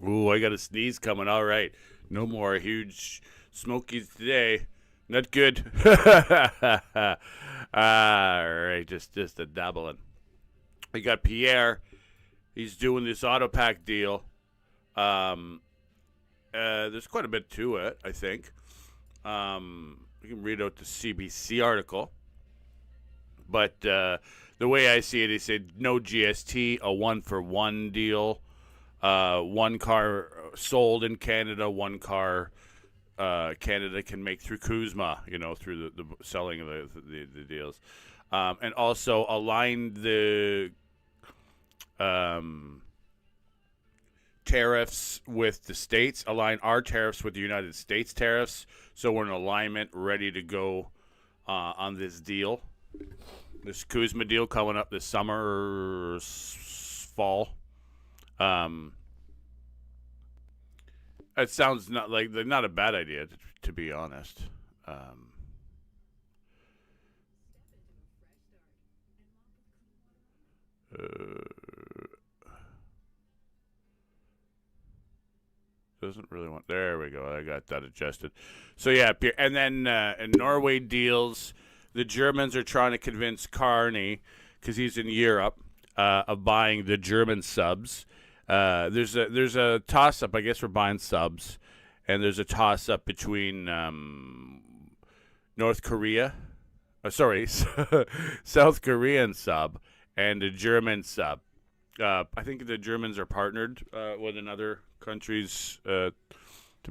Ooh, I got a sneeze coming. All right. No more huge smokies today. Not good. All right, just a dabbling. We got Pierre. He's doing this auto pack deal. Um, there's quite a bit to it, I think. You can read out the CBC article. But the way I see it, he said no GST, a one-for-one deal. One car sold in Canada, one car Canada can make through Kuzma, through the selling of the deals. And also align the tariffs with the states, align our tariffs with the United States tariffs, so we're in alignment, ready to go on this deal. This Kuzma deal coming up this summer, fall. It sounds not a bad idea, to be honest. Doesn't really want. There we go. I got that adjusted. So yeah, and then in Norway deals, the Germans are trying to convince Carney, because he's in Europe, of buying the German subs. There's a toss up. I guess we're buying subs, and there's a toss up between North Korea, South Korean sub and a German sub. I think the Germans are partnered with another countries, to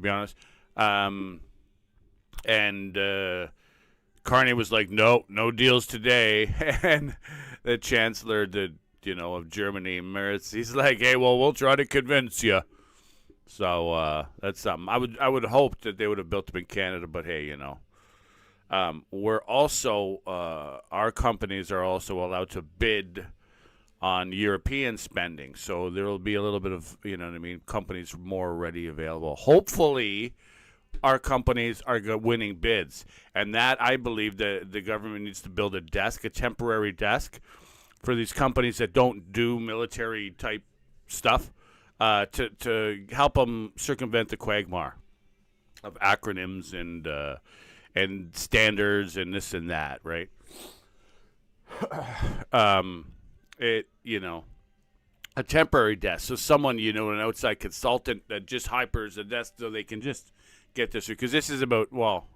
be honest. And Carney was like, no deals today. And the chancellor of Germany, Merz, he's like, hey, well, we'll try to convince you. So that's something. I would hope that they would have built them in Canada, but hey, we're also our companies are also allowed to bid on European spending, so there will be a little bit of companies more ready available. Hopefully, our companies are winning bids, and that I believe that the government needs to build a temporary desk for these companies that don't do military type stuff, to help them circumvent the quagmire of acronyms and standards and this and that, right? A temporary desk. So someone, an outside consultant that just hypers a desk so they can just get this. Because this is about,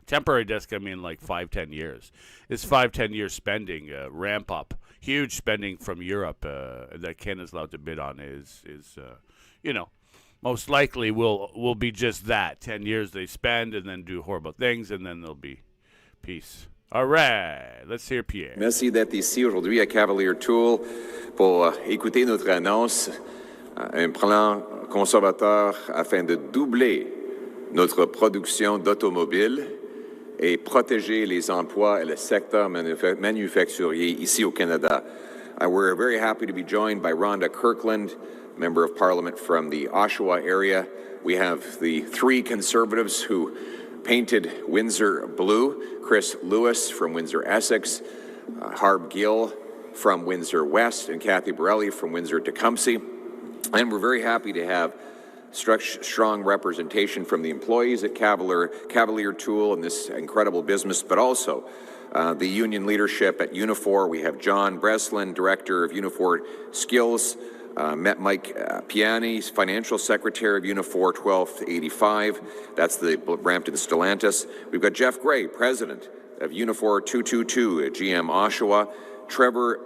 temporary desk, I mean like 5-10 years. It's 5-10 years spending, ramp up. Huge spending from Europe that Canada's allowed to bid on is most likely will be just that. 10 years they spend and then do horrible things, and then there'll be peace. All right, let's hear Pierre. Merci d'être ici aujourd'hui à Cavalier Tool pour écouter notre annonce, un plan conservateur afin de doubler notre production d'automobiles et protéger les emplois et le secteur manufacturier ici au Canada. We're very happy to be joined by Rhonda Kirkland, Member of Parliament from the Oshawa area. We have the three Conservatives who painted Windsor blue: Chris Lewis from Windsor, Essex, Harb Gill from Windsor West, and Kathy Borelli from Windsor, Tecumseh. And we're very happy to have strong representation from the employees at Cavalier Tool and this incredible business, but also the union leadership at Unifor. We have John Breslin, Director of Unifor Skills, met Mike Piani, Financial Secretary of Unifor 1285. That's the Brampton Stellantis. We've got Jeff Gray, President of Unifor 222 at GM Oshawa. Trevor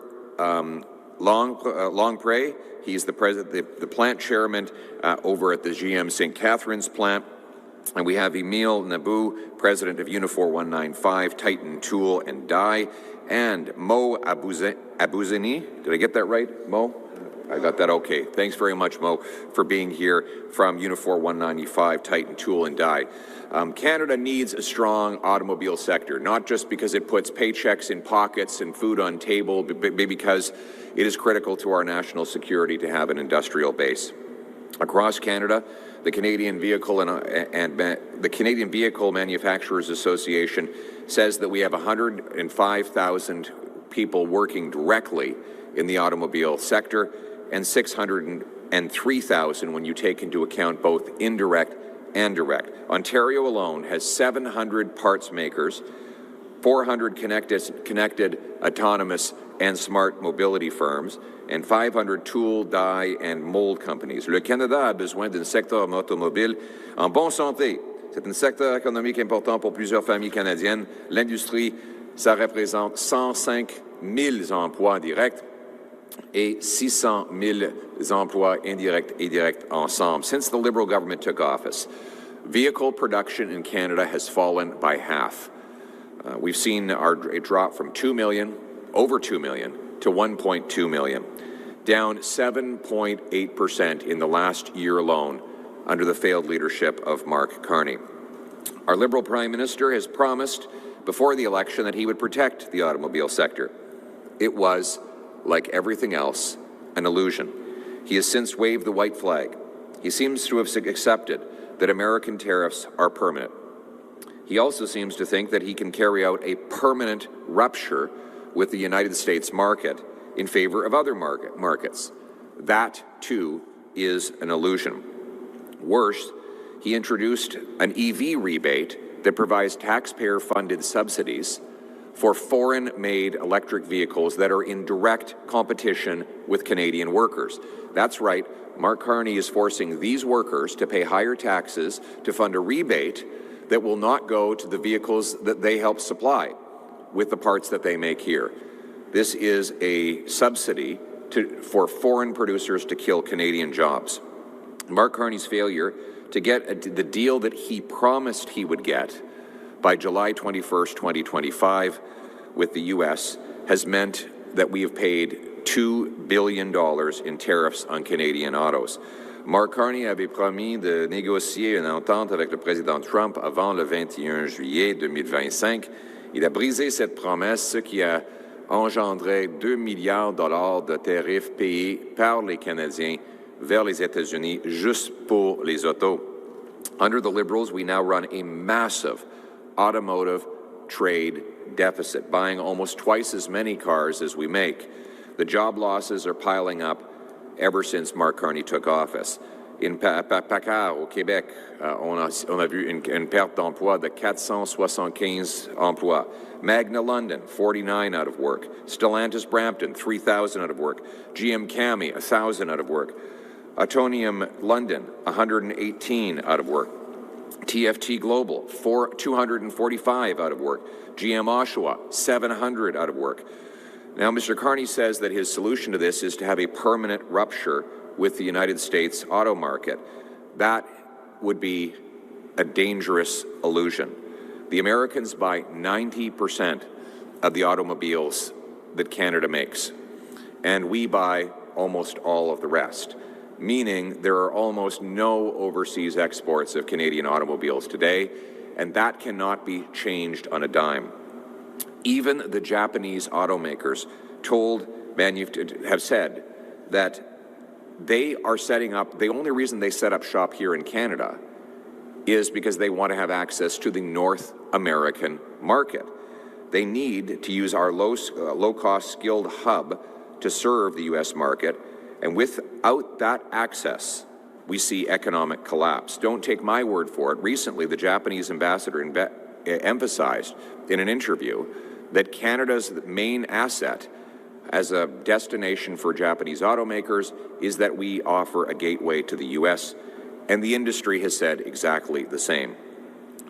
Longpre, he's the president, the plant chairman over at the GM St. Catharines plant. And we have Emile Nabou, President of Unifor 195, Titan Tool and Die. And Mo Abouzini, did I get that right, Mo? I got that okay. Thanks very much, Mo, for being here from Unifor 195, Titan Tool and Die. Canada needs a strong automobile sector, not just because it puts paychecks in pockets and food on table, but because it is critical to our national security to have an industrial base. Across Canada, the Canadian Vehicle the Canadian Vehicle Manufacturers Association says that we have 105,000 people working directly in the automobile sector and 600 and 3,000 when you take into account both indirect and direct. Ontario alone has 700 parts makers, 400 connected autonomous and smart mobility firms, and 500 tool, die, and mold companies. Le Canada a besoin d'un secteur automobile en bonne santé. C'est un secteur économique important pour plusieurs familles canadiennes. L'industrie, ça représente 105 000 emplois directs et 600 000 emplois indirects et directs ensemble. Since the Liberal government took office, vehicle production in Canada has fallen by half. We've seen it drop from 2 million, over 2 million, to 1.2 million, down 7.8% in the last year alone under the failed leadership of Mark Carney. Our Liberal Prime Minister has promised before the election that he would protect the automobile sector. It was, like everything else, an illusion. He has since waved the white flag. He seems to have accepted that American tariffs are permanent. He also seems to think that he can carry out a permanent rupture with the United States market in favor of other markets. That, too, is an illusion. Worse, he introduced an EV rebate that provides taxpayer-funded subsidies for foreign-made electric vehicles that are in direct competition with Canadian workers. That's right, Mark Carney is forcing these workers to pay higher taxes to fund a rebate that will not go to the vehicles that they help supply with the parts that they make here. This is a subsidy for foreign producers to kill Canadian jobs. Mark Carney's failure to get the deal that he promised he would get by July 21st, 2025 with the U.S. has meant that we have paid $2 billion in tariffs on Canadian autos. Mark Carney avait promis de négocier une entente avec le président Trump avant le 21 juillet 2025. Il a brisé cette promesse, ce qui a engendré 2 milliards de dollars de tarifs payés par les Canadiens vers les États-Unis juste pour les autos. Under the Liberals, we now run a massive automotive trade deficit, buying almost twice as many cars as we make. The job losses are piling up ever since Mark Carney took office. In PACCAR, au Québec, on a vu une perte d'emploi de 475 emplois. Magna London, 49 out of work. Stellantis Brampton, 3,000 out of work. GM Cami, 1,000 out of work. Autonium London, 118 out of work. TFT Global, 245 out of work. GM Oshawa, 700 out of work. Now, Mr. Carney says that his solution to this is to have a permanent rupture with the United States auto market. That would be a dangerous illusion. The Americans buy 90% of the automobiles that Canada makes, and we buy almost all of the rest, meaning there are almost no overseas exports of Canadian automobiles today, and that cannot be changed on a dime. Even the Japanese automakers have said that they are setting up, the only reason they set up shop here in Canada is because they want to have access to the North American market. They need to use our low-cost skilled hub to serve the U.S. market, and without that access, we see economic collapse. Don't take my word for it. Recently, the Japanese ambassador emphasized in an interview that Canada's main asset as a destination for Japanese automakers is that we offer a gateway to the U.S., and the industry has said exactly the same.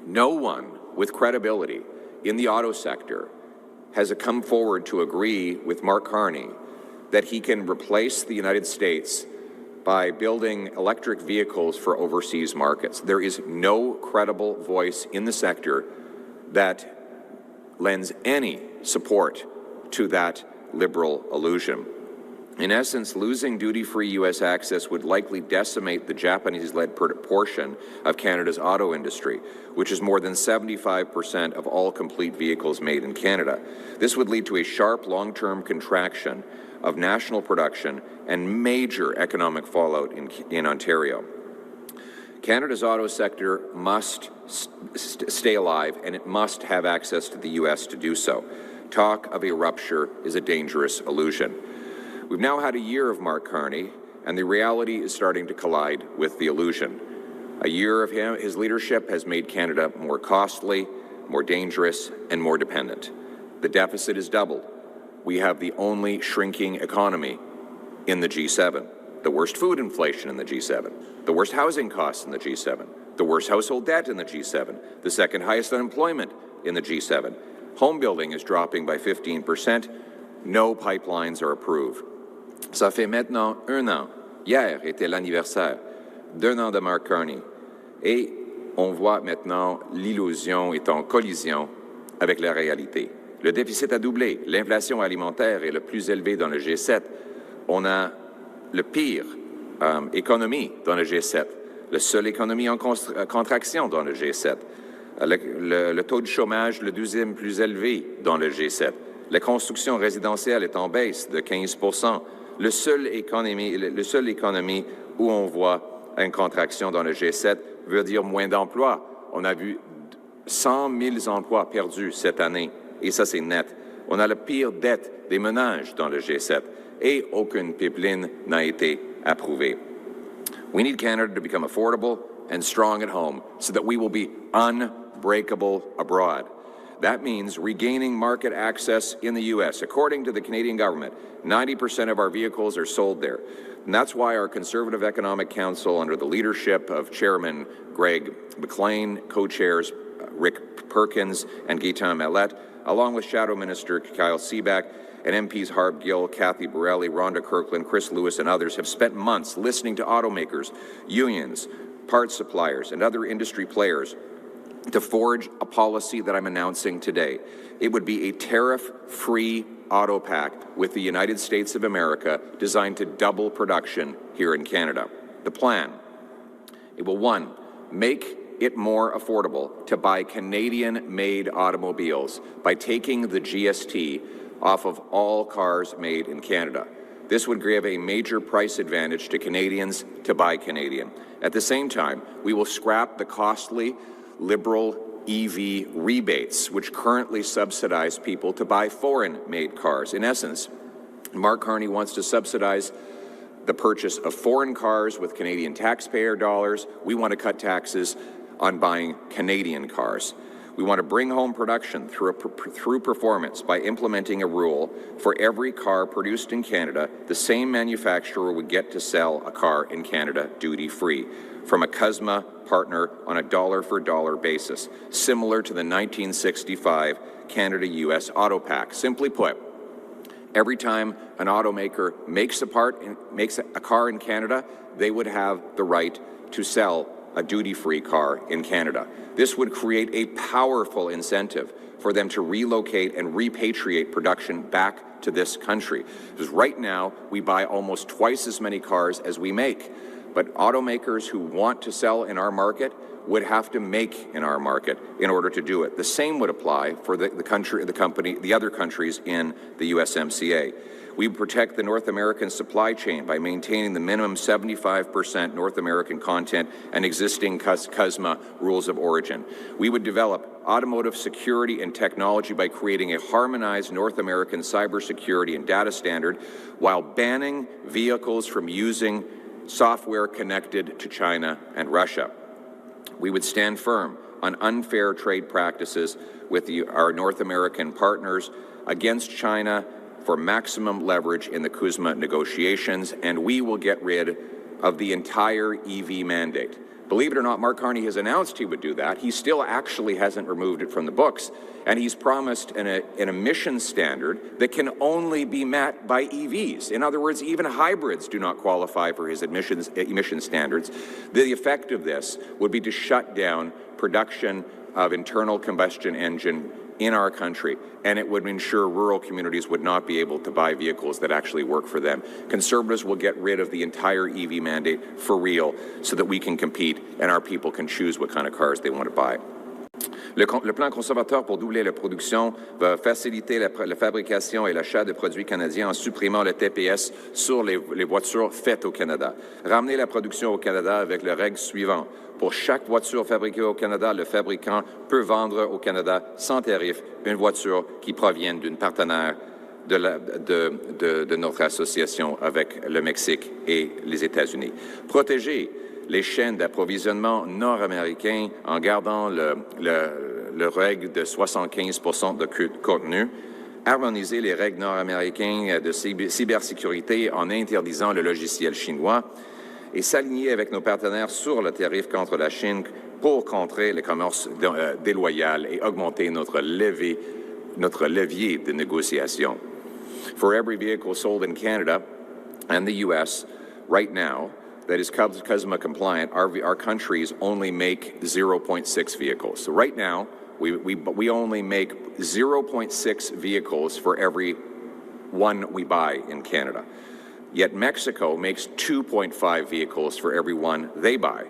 No one with credibility in the auto sector has come forward to agree with Mark Carney that he can replace the United States by building electric vehicles for overseas markets. There is no credible voice in the sector that lends any support to that Liberal illusion. In essence, losing duty-free U.S. access would likely decimate the Japanese-led portion of Canada's auto industry, which is more than 75% of all complete vehicles made in Canada. This would lead to a sharp long-term contraction of national production and major economic fallout in Ontario. Canada's auto sector must stay alive, and it must have access to the U.S. to do so. Talk of a rupture is a dangerous illusion. We've now had a year of Mark Carney, and the reality is starting to collide with the illusion. A year of his leadership has made Canada more costly, more dangerous, and more dependent. The deficit is doubled. We have the only shrinking economy in the G7, the worst food inflation in the G7, the worst housing costs in the G7, the worst household debt in the G7, the second highest unemployment in the G7. Home building is dropping by 15%. No pipelines are approved. Ça fait maintenant un an. Hier était l'anniversaire d'un an de Mark Carney. Et on voit maintenant l'illusion est en collision avec la réalité. Le déficit a doublé. L'inflation alimentaire est le plus élevée dans le G7. On a le pire économie dans le G7. La seule économie en contraction dans le G7. Le taux de chômage, le deuxième plus élevé dans le G7. La construction résidentielle est en baisse de 15%. Le seul économie où on voit une contraction dans le G7 veut dire moins d'emplois. On a vu 100 000 emplois perdus cette année, et ça c'est net. On a la pire dette des ménages dans le G7, et aucune pipeline n'a été approuvée. We need Canada to become affordable and strong at home so that we will be unbreakable abroad. That means regaining market access in the U.S. According to the Canadian government, 90% of our vehicles are sold there. And that's why our Conservative Economic Council, under the leadership of Chairman Greg McLean, co-chairs Rick Perkins and Gaetan Mallet, along with Shadow Minister Kyle Seaback, and MPs Harb Gill, Kathy Borelli, Rhonda Kirkland, Chris Lewis, and others have spent months listening to automakers, unions, parts suppliers, and other industry players to forge a policy that I'm announcing today. It would be a tariff-free auto pact with the United States of America designed to double production here in Canada. The plan, it will, one, make it more affordable to buy Canadian-made automobiles by taking the GST off of all cars made in Canada. This would give a major price advantage to Canadians to buy Canadian. At the same time, we will scrap the costly Liberal EV rebates, which currently subsidize people to buy foreign-made cars. In essence, Mark Carney wants to subsidize the purchase of foreign cars with Canadian taxpayer dollars. We want to cut taxes on buying Canadian cars. We want to bring home production through performance by implementing a rule for every car produced in Canada, the same manufacturer would get to sell a car in Canada duty-free from a CUSMA partner on a dollar-for-dollar basis, similar to the 1965 Canada-U.S. Auto Pact. Simply put, every time an automaker makes a car in Canada, they would have the right to sell a duty-free car in Canada. This would create a powerful incentive for them to relocate and repatriate production back to this country. Because right now, we buy almost twice as many cars as we make. But automakers who want to sell in our market would have to make in our market in order to do it. The same would apply for the other countries in the USMCA. We protect the North American supply chain by maintaining the minimum 75% North American content and existing CUSMA rules of origin. We would develop automotive security and technology by creating a harmonized North American cybersecurity and data standard while banning vehicles from using software connected to China and Russia. We would stand firm on unfair trade practices with our North American partners against China for maximum leverage in the CUSMA negotiations, and we will get rid of the entire EV mandate. Believe it or not, Mark Carney has announced he would do that. He still actually hasn't removed it from the books, and he's promised an emission standard that can only be met by EVs. In other words, even hybrids do not qualify for his emission standards. The effect of this would be to shut down production of internal combustion engine in our country, and it would ensure rural communities would not be able to buy vehicles that actually work for them. Conservatives will get rid of the entire EV mandate for real so that we can compete and our people can choose what kind of cars they want to buy. Le plan conservateur pour doubler la production va faciliter la fabrication et l'achat de produits canadiens en supprimant le TPS sur les voitures faites au Canada. Ramener la production au Canada avec les règles suivantes. Pour chaque voiture fabriquée au Canada, le fabricant peut vendre au Canada sans tarif une voiture qui provient d'un partenaire de notre association avec le Mexique et les États-Unis. Protéger les chaînes d'approvisionnement nord-américains en gardant le règle de 75% de contenu, harmoniser les règles nord-américaines de cybersécurité en interdisant le logiciel chinois et s'aligner avec nos partenaires sur le tarif contre la Chine pour contrer le commerce déloyal et augmenter notre levier de négociation. For every vehicle sold in Canada and the U.S. right now that is CUSMA compliant, our countries only make 0.6 vehicles. So right now, we only make 0.6 vehicles for every one we buy in Canada. Yet Mexico makes 2.5 vehicles for every one they buy.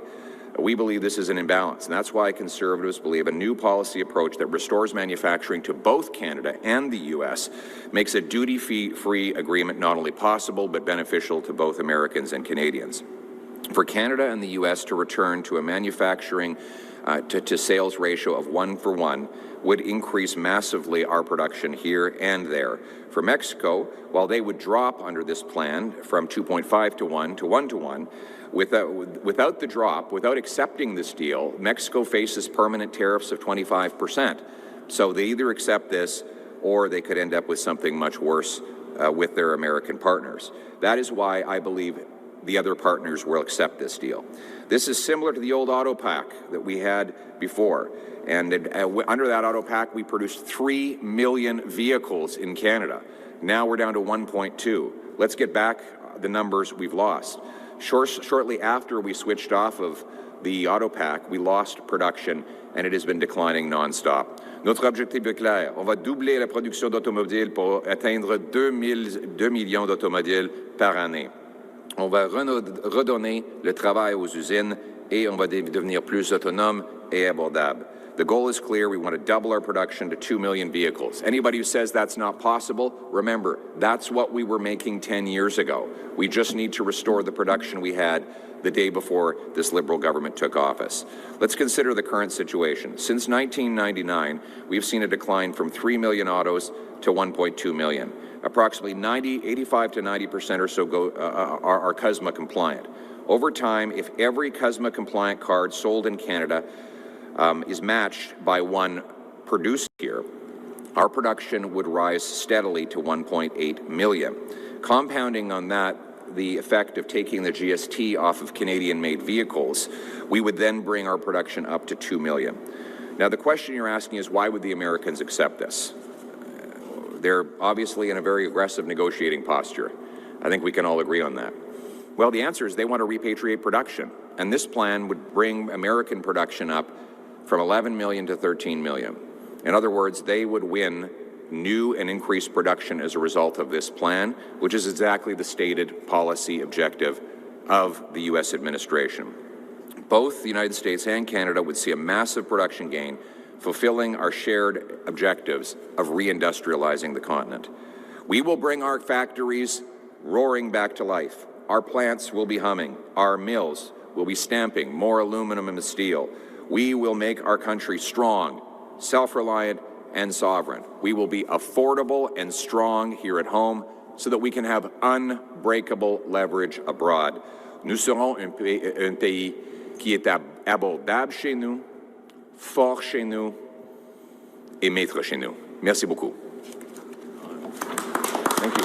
We believe this is an imbalance, and that's why conservatives believe a new policy approach that restores manufacturing to both Canada and the U.S. makes a duty-free agreement not only possible but beneficial to both Americans and Canadians. For Canada and the U.S. to return to a manufacturing to sales ratio of 1-for-1 would increase massively our production here and there. For Mexico, while they would drop under this plan from 2.5-to-1 to 1-to-1, without the drop, without accepting this deal, Mexico faces permanent tariffs of 25%. So they either accept this or they could end up with something much worse with their American partners. That is why I believe the other partners will accept this deal. This is similar to the old auto pack that we had before. And under that auto pack, we produced 3 million vehicles in Canada. Now we're down to 1.2. Let's get back the numbers we've lost. Shortly after we switched off of the auto pack, we lost production, and it has been declining nonstop. Notre objectif est clair. On va doubler la production d'automobiles pour atteindre 2 millions d'automobiles par année. On va redonner le travail aux usines et on va devenir plus autonome et abordable. The goal is clear. We want to double our production to 2 million vehicles. Anybody who says that's not possible, remember, that's what we were making 10 years ago. We just need to restore the production we had the day before this Liberal government took office. Let's consider the current situation. Since 1999, we've seen a decline from 3 million autos to 1.2 million. Approximately 85 to 90% or so are CUSMA compliant. Over time, if every CUSMA compliant card sold in Canada is matched by one produced here, our production would rise steadily to 1.8 million. Compounding on that, the effect of taking the GST off of Canadian-made vehicles, we would then bring our production up to 2 million. Now, the question you're asking is, why would the Americans accept this? They're obviously in a very aggressive negotiating posture. I think we can all agree on that. Well, the answer is they want to repatriate production, and this plan would bring American production up from 11 million to 13 million. In other words, they would win new and increased production as a result of this plan, which is exactly the stated policy objective of the U.S. administration. Both the United States and Canada would see a massive production gain, fulfilling our shared objectives of reindustrializing the continent. We will bring our factories roaring back to life. Our plants will be humming. Our mills will be stamping more aluminum and steel. We will make our country strong, self-reliant, and sovereign. We will be affordable and strong here at home so that we can have unbreakable leverage abroad. Nous serons un pays qui est abordable chez nous, fort chez nous, et maître chez nous. Merci beaucoup. Thank you.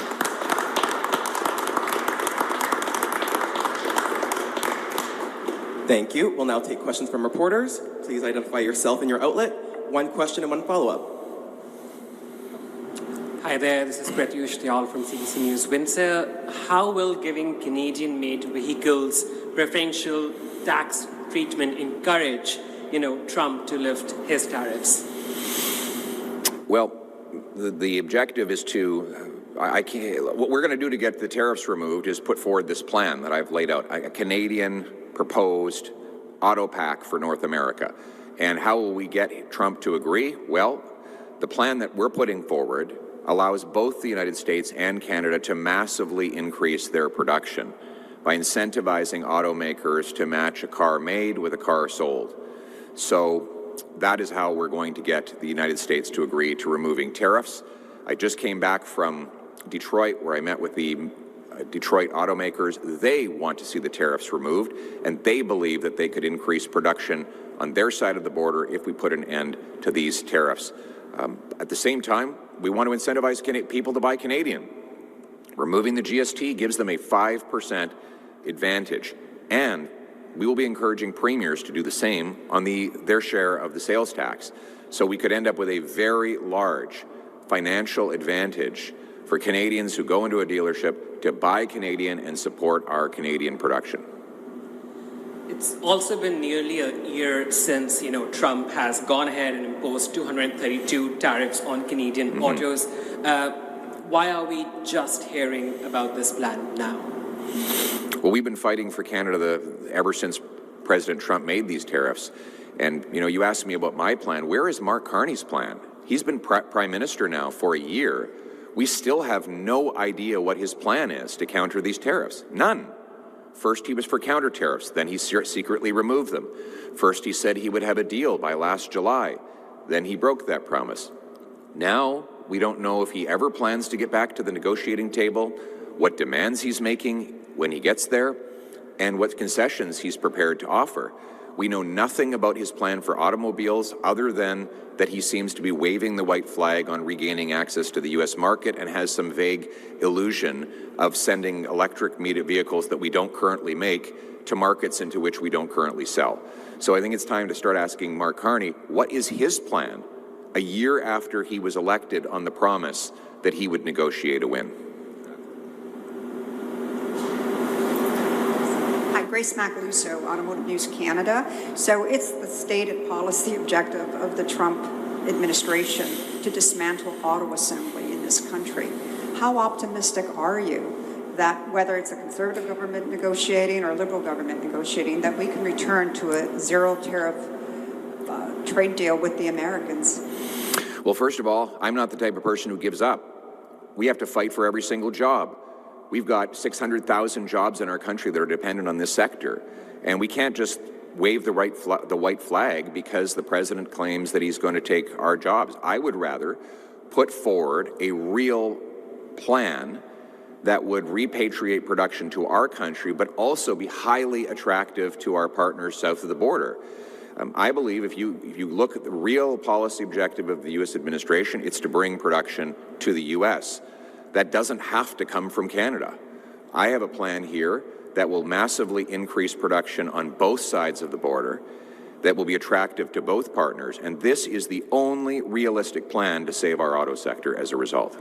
Thank you. We'll now take questions from reporters. Please identify yourself and your outlet. One question and one follow-up. Hi there, this is Pratyush Dayal from CBC News Windsor. How will giving Canadian-made vehicles preferential tax treatment encourage, Trump to lift his tariffs? Well, the objective is what we're going to do to get the tariffs removed is put forward this plan that I've laid out, a Canadian proposed auto pack for North America. And how will we get Trump to agree? Well, the plan that we're putting forward allows both the United States and Canada to massively increase their production by incentivizing automakers to match a car made with a car sold. So that is how we're going to get the United States to agree to removing tariffs. I just came back from Detroit, where I met with the Detroit automakers. They want to see the tariffs removed, and they believe that they could increase production on their side of the border if we put an end to these tariffs. At the same time, we want to incentivize people to buy Canadian. Removing the GST gives them a 5% advantage, and we will be encouraging premiers to do the same on their share of the sales tax. So we could end up with a very large financial advantage for Canadians who go into a dealership to buy Canadian and support our Canadian production. It's also been nearly a year since, Trump has gone ahead and imposed 232 tariffs on Canadian autos. Why are we just hearing about this plan now? Well, we've been fighting for Canada ever since President Trump made these tariffs. And, you asked me about my plan. Where is Mark Carney's plan? He's been Prime Minister now for a year. We still have no idea what his plan is to counter these tariffs. None. First, he was for counter tariffs. Then he secretly removed them. First, he said he would have a deal by last July. Then he broke that promise. Now, we don't know if he ever plans to get back to the negotiating table, what demands he's making when he gets there, and what concessions he's prepared to offer. We know nothing about his plan for automobiles other than that he seems to be waving the white flag on regaining access to the U.S. market and has some vague illusion of sending electric vehicles that we don't currently make to markets into which we don't currently sell. So I think it's time to start asking Mark Carney, what is his plan a year after he was elected on the promise that he would negotiate a win? Grace Macaluso, Automotive News Canada. So it's the stated policy objective of the Trump administration to dismantle auto assembly in this country. How optimistic are you that whether it's a conservative government negotiating or a liberal government negotiating, that we can return to a zero tariff trade deal with the Americans? Well, first of all, I'm not the type of person who gives up. We have to fight for every single job. We've got 600,000 jobs in our country that are dependent on this sector, and we can't just wave the white flag because the president claims that he's going to take our jobs. I would rather put forward a real plan that would repatriate production to our country, but also be highly attractive to our partners south of the border. I believe if you look at the real policy objective of the U.S. administration, it's to bring production to the U.S. That doesn't have to come from Canada. I have a plan here that will massively increase production on both sides of the border, that will be attractive to both partners, and this is the only realistic plan to save our auto sector as a result.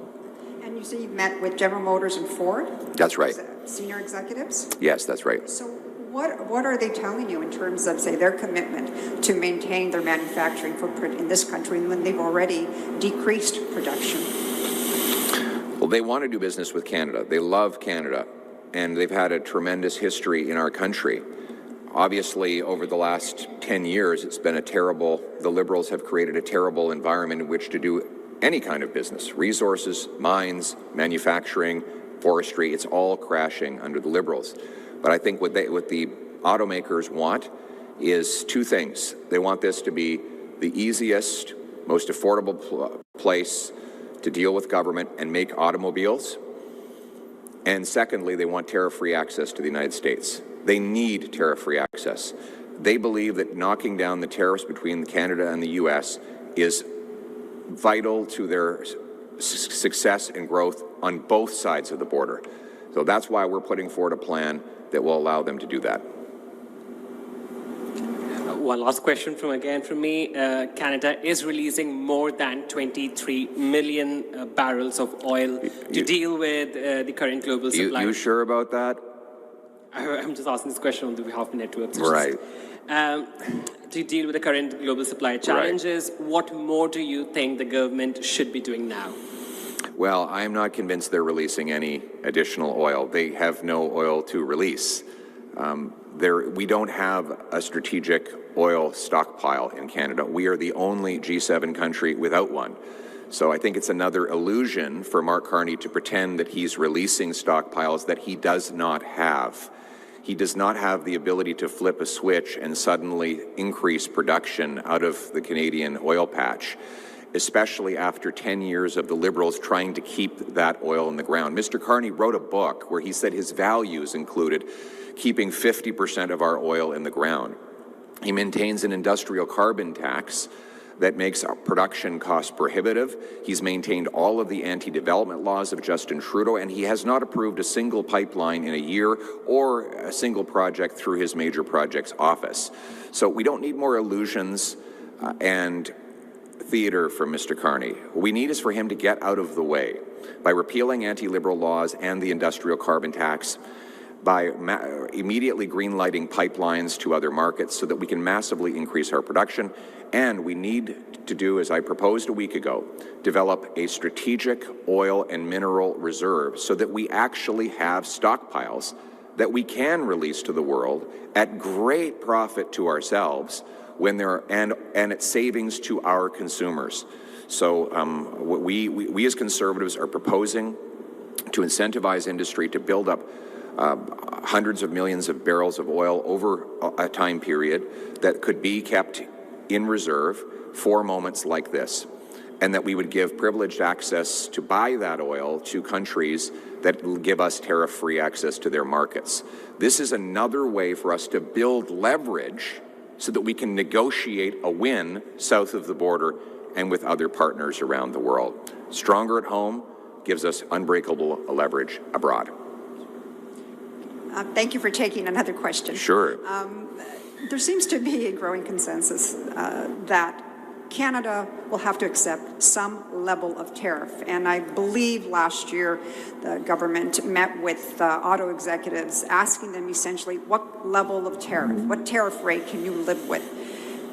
And you say you've met with General Motors and Ford? That's right. Senior executives? Yes, that's right. So what are they telling you in terms of, say, their commitment to maintain their manufacturing footprint in this country when they've already decreased production? Well, they want to do business with Canada. They love Canada, and they've had a tremendous history in our country. Obviously, over the last 10 years, it's been the Liberals have created a terrible environment in which to do any kind of business. Resources, mines, manufacturing, forestry, it's all crashing under the Liberals. But I think what the automakers want is two things. They want this to be the easiest, most affordable place to deal with government and make automobiles. And secondly, they want tariff-free access to the United States. They need tariff-free access. They believe that knocking down the tariffs between Canada and the U.S. is vital to their success and growth on both sides of the border. So that's why we're putting forward a plan that will allow them to do that. One last question from me. Canada is releasing more than 23 million barrels of oil to deal with the current global supply. You sure about that? I'm just asking this question on behalf of networks. Right. To deal with the current global supply challenges, right. What more do you think the government should be doing now? Well, I'm not convinced they're releasing any additional oil. They have no oil to release. We don't have a strategic oil stockpile in Canada. We are the only G7 country without one. So I think it's another illusion for Mark Carney to pretend that he's releasing stockpiles that he does not have. He does not have the ability to flip a switch and suddenly increase production out of the Canadian oil patch. especially after 10 years of the Liberals trying to keep that oil in the ground. Mr. Carney wrote a book where he said his values included keeping 50% of our oil in the ground. He maintains an industrial carbon tax that makes our production cost prohibitive. He's maintained all of the anti-development laws of Justin Trudeau, and he has not approved a single pipeline in a year or a single project through his major projects office. So we don't need more illusions and theater from Mr. Carney. What we need is for him to get out of the way by repealing anti-Liberal laws and the industrial carbon tax, by immediately green-lighting pipelines to other markets so that we can massively increase our production. And we need to do, as I proposed a week ago, develop a strategic oil and mineral reserve so that we actually have stockpiles that we can release to the world at great profit to ourselves when they're, and at savings to our consumers. So we as Conservatives are proposing to incentivize industry to build up hundreds of millions of barrels of oil over a time period that could be kept in reserve for moments like this, and that we would give privileged access to buy that oil to countries that give us tariff-free access to their markets. This is another way for us to build leverage so that we can negotiate a win south of the border and with other partners around the world. Stronger at home gives us unbreakable leverage abroad. Thank you for taking another question. Sure. There seems to be a growing consensus that Canada will have to accept some level of tariff. And I believe last year the government met with auto executives asking them essentially what level of tariff, what tariff rate can you live with?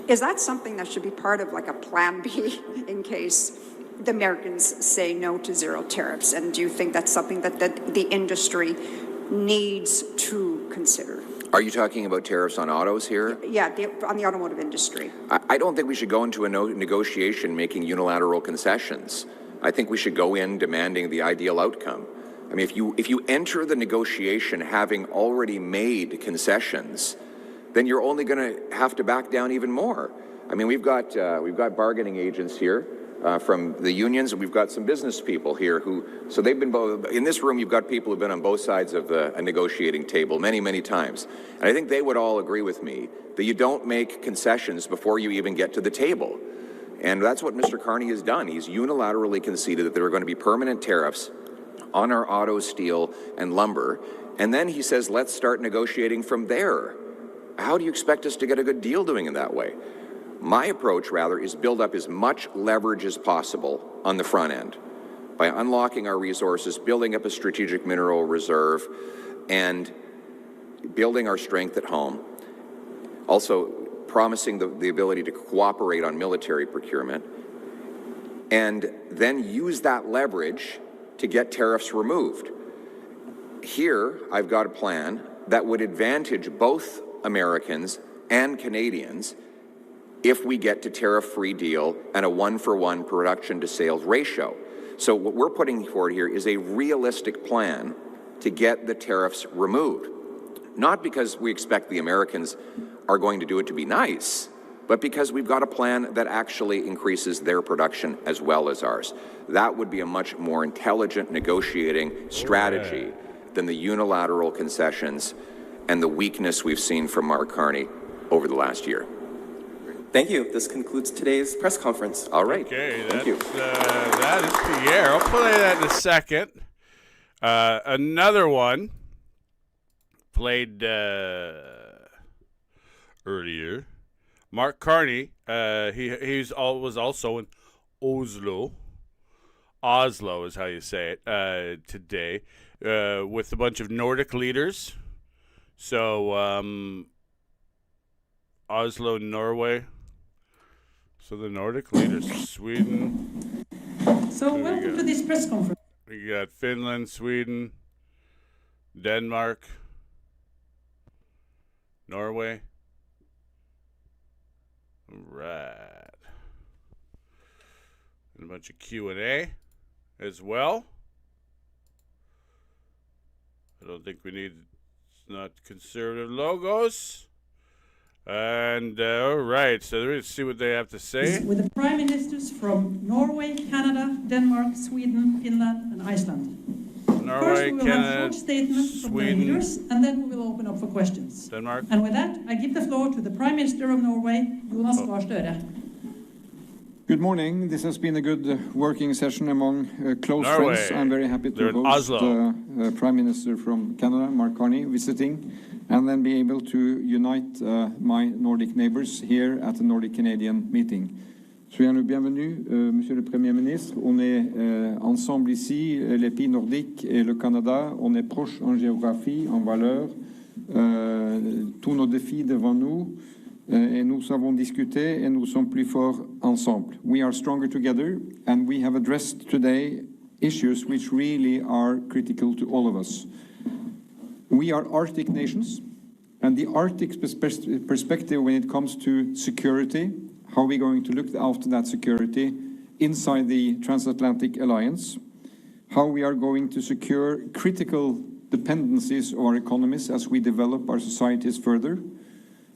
Is that something that should be part of like a plan B in case the Americans say no to zero tariffs? And do you think that's something that the industry needs to consider? Are you talking about tariffs on autos here? Yeah, on the automotive industry. I don't think we should go into a negotiation making unilateral concessions. I think we should go in demanding the ideal outcome. I mean, if you enter the negotiation having already made concessions, then you're only going to have to back down even more. I mean, we've got bargaining agents here from the unions, and we've got some business people here so they've been both, in this room you've got people who've been on both sides of a negotiating table many, many times. And I think they would all agree with me that you don't make concessions before you even get to the table. And that's what Mr. Carney has done. He's unilaterally conceded that there are going to be permanent tariffs on our auto, steel, and lumber. And then he says, let's start negotiating from there. How do you expect us to get a good deal doing it that way? My approach, rather, is build up as much leverage as possible on the front end by unlocking our resources, building up a strategic mineral reserve, and building our strength at home. Also, promising the ability to cooperate on military procurement, and then use that leverage to get tariffs removed. Here, I've got a plan that would advantage both Americans and Canadians if we get to tariff-free deal and a one-for-one production-to-sales ratio. So what we're putting forward here is a realistic plan to get the tariffs removed. Not because we expect the Americans are going to do it to be nice, but because we've got a plan that actually increases their production as well as ours. That would be a much more intelligent negotiating strategy than the unilateral concessions and the weakness we've seen from Mark Carney over the last year. Thank you. This concludes today's press conference. All right. Okay, Thank you. That is Pierre. I'll play that in a second. Another one played earlier. Mark Carney. He was also in Oslo. Oslo is how you say it today, with a bunch of Nordic leaders. So Oslo, Norway. So the Nordic leaders, Sweden. So welcome to this press conference. We got Finland, Sweden, Denmark, Norway. All right. And a bunch of Q&A as well. I don't think we need, it's not conservative logos. And all right, so let's see what they have to say. With the prime ministers from Norway, Canada, Denmark, Sweden, Finland, and Iceland. First, Norway, we will Canada, have short statements from the Sweden, leaders, and then we will open up for questions. Denmark. And with that, I give the floor to the Prime Minister of Norway, Jonas Gahr Støre. Good morning. This has been a good working session among close Norway. friends. I'm very happy They're to in host Oslo. Prime Minister from Canada, Mark Carney, visiting, and then be able to unite my Nordic neighbors here at the Nordic Canadian meeting. Soyez le bienvenu, Monsieur le Premier ministre. On est ensemble ici, les pays nordiques et le Canada. On est proches en géographie, en valeurs. Tous nos défis devant nous. Et nous savons discuter et nous sommes plus forts ensemble. We are stronger together, and we have addressed today issues which really are critical to all of us. We are Arctic nations, and the Arctic perspective when it comes to security, how are we going to look after that security inside the transatlantic alliance, how we are going to secure critical dependencies of our economies as we develop our societies further,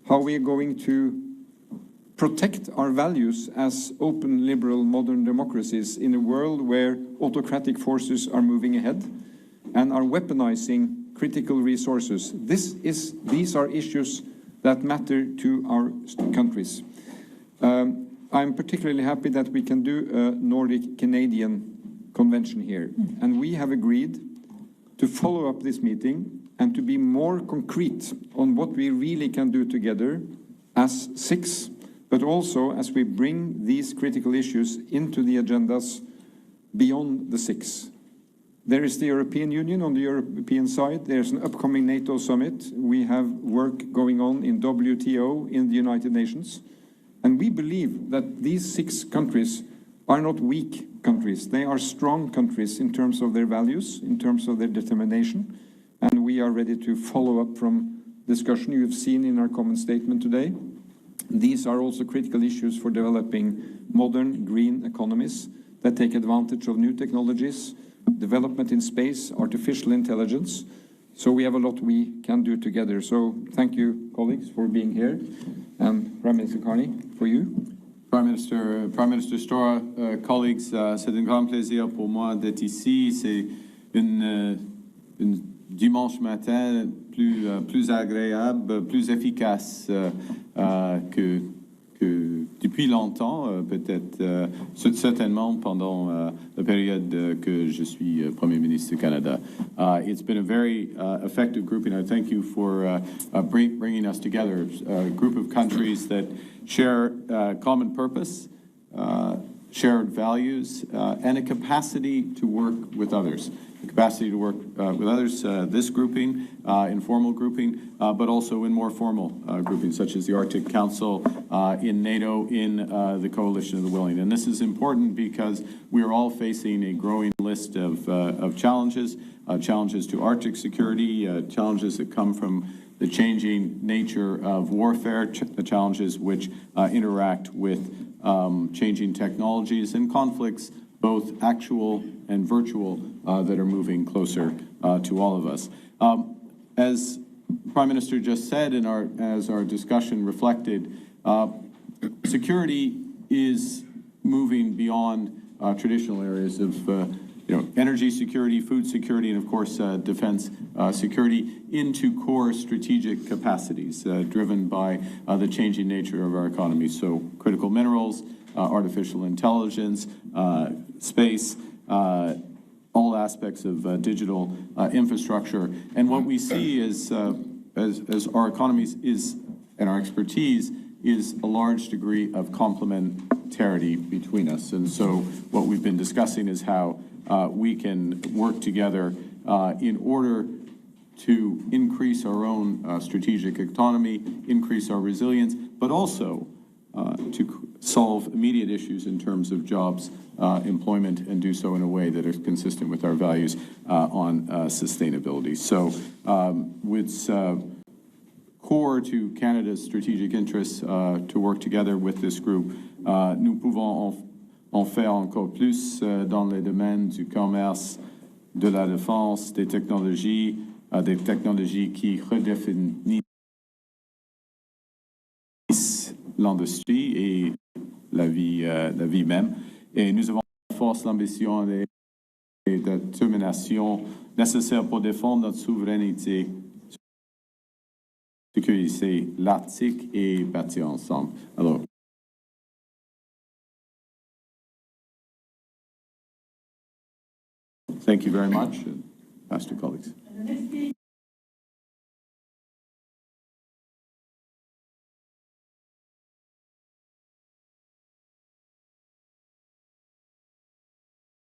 how we are going to protect our values as open, liberal, modern democracies in a world where autocratic forces are moving ahead and are weaponizing critical resources. These are issues that matter to our countries. I'm particularly happy that we can do a Nordic-Canadian convention here, and we have agreed to follow up this meeting and to be more concrete on what we really can do together as six, but also as we bring these critical issues into the agendas beyond the six. There is the European Union on the European side. There's an upcoming NATO summit. We have work going on in WTO, in the United Nations. And we believe that these six countries are not weak countries. They are strong countries in terms of their values, in terms of their determination. And we are ready to follow up from discussion you've seen in our common statement today. These are also critical issues for developing modern green economies that take advantage of new technologies, development in space, artificial intelligence. So we have a lot we can do together. So thank you, colleagues, for being here. And Prime Minister Carney, for you. Prime Minister Støre, colleagues, c'est un grand plaisir pour moi d'être ici. C'est une dimanche matin plus agréable, plus efficace que depuis longtemps, peut-être certainement pendant la période que je suis Premier ministre du Canada. It's been a very effective grouping. I thank you for bringing us together, a group of countries that share common purpose, shared values, and a capacity to work with others. The capacity to work with others, this grouping, informal grouping, but also in more formal groupings, such as the Arctic Council, in NATO, in the Coalition of the Willing. And this is important because we are all facing a growing list of challenges, challenges to Arctic security, challenges that come from the changing nature of warfare, challenges which interact with changing technologies and conflicts, both actual and virtual, that are moving closer to all of us. As Prime Minister just said, and as our discussion reflected, security is moving beyond traditional areas of energy security, food security, and of course defense security into core strategic capacities driven by the changing nature of our economy. So critical minerals, artificial intelligence, space, all aspects of digital infrastructure. And what we see is, as our economies is, and our expertise is a large degree of complementarity between us. And so what we've been discussing is how we can work together in order to increase our own strategic autonomy, increase our resilience, but also to solve immediate issues in terms of jobs, employment, and do so in a way that is consistent with our values on sustainability. So it's core to Canada's strategic interests to work together with this group. Nous pouvons en faire encore plus dans les domaines du commerce, de la défense, des technologies qui redéfinissent l'industrie et la vie même. Et nous avons la force, l'ambition et la détermination nécessaires pour défendre notre souveraineté, sécuriser l'Arctique et bâtir ensemble. Alors, thank you very much, Pastor colleagues.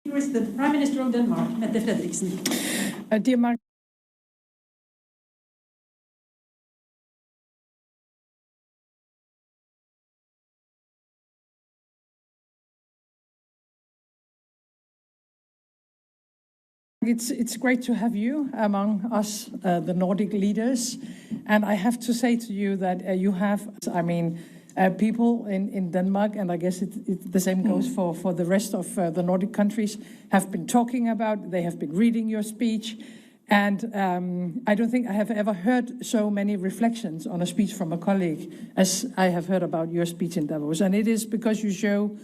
Here is the Prime Minister of Denmark, Mette Frederiksen. Dear Mark, it's great to have you among us, the Nordic leaders. And I have to say to you that you have, people in Denmark, and I guess the same goes for the rest of the Nordic countries, have been talking about, they have been reading your speech. And I don't think I have ever heard so many reflections on a speech from a colleague as I have heard about your speech in Davos. And it is because you show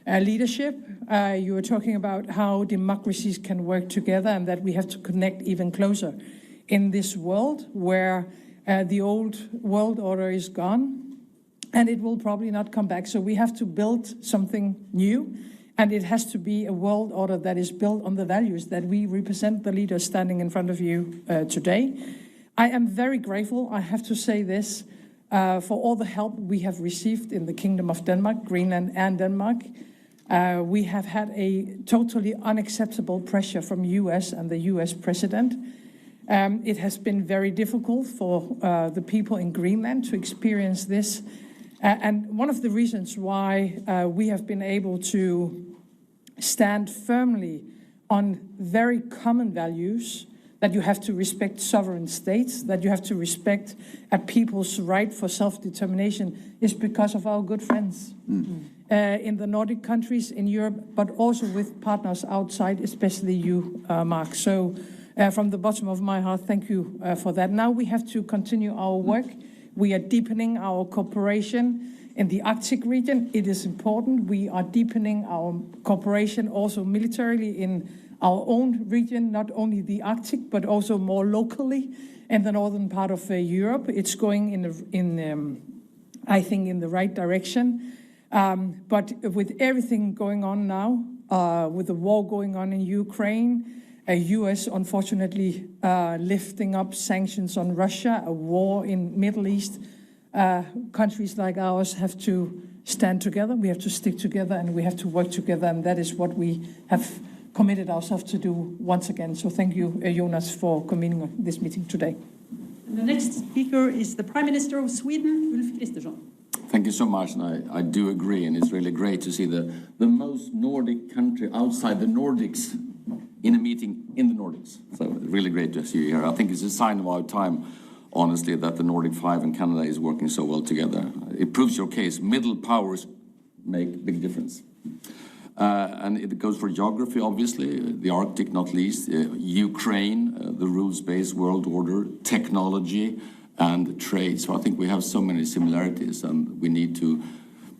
leadership. You are talking about how democracies can work together and that we have to connect even closer in this world where the old world order is gone and it will probably not come back. So we have to build something new, and it has to be a world order that is built on the values that we represent, the leaders standing in front of you today. I am very grateful, I have to say this, for all the help we have received in the Kingdom of Denmark, Greenland and Denmark. We have had a totally unacceptable pressure from US and the US president. It has been very difficult for the people in Greenland to experience this. And one of the reasons why we have been able to stand firmly on very common values, that you have to respect sovereign states, that you have to respect a people's right for self-determination, is because of our good friends in the Nordic countries, in Europe, but also with partners outside, especially you, Mark. So from the bottom of my heart, thank you for that. Now we have to continue our work. We are deepening our cooperation in the Arctic region. It is important. We are deepening our cooperation also militarily in our own region, not only the Arctic, but also more locally in the northern part of Europe. It's going I think, in the right direction. But with everything going on now, with the war going on in Ukraine, US unfortunately lifting up sanctions on Russia, a war in Middle East, countries like ours have to stand together. We have to stick together and we have to work together, and that is what we have committed ourselves to do once again. So thank you, Jonas, for convening this meeting today. And the next speaker is the Prime Minister of Sweden, Ulf Kristersson. Thank you so much, and I do agree, and it's really great to see the most Nordic country outside the Nordics in a meeting in the Nordics. So really great to see you here. I think it's a sign of our time, honestly, that the Nordic Five and Canada is working so well together. It proves your case. Middle powers make big difference. And it goes for geography, obviously, the Arctic not least, Ukraine, the rules-based world order, technology, and trade. So I think we have so many similarities, and we need to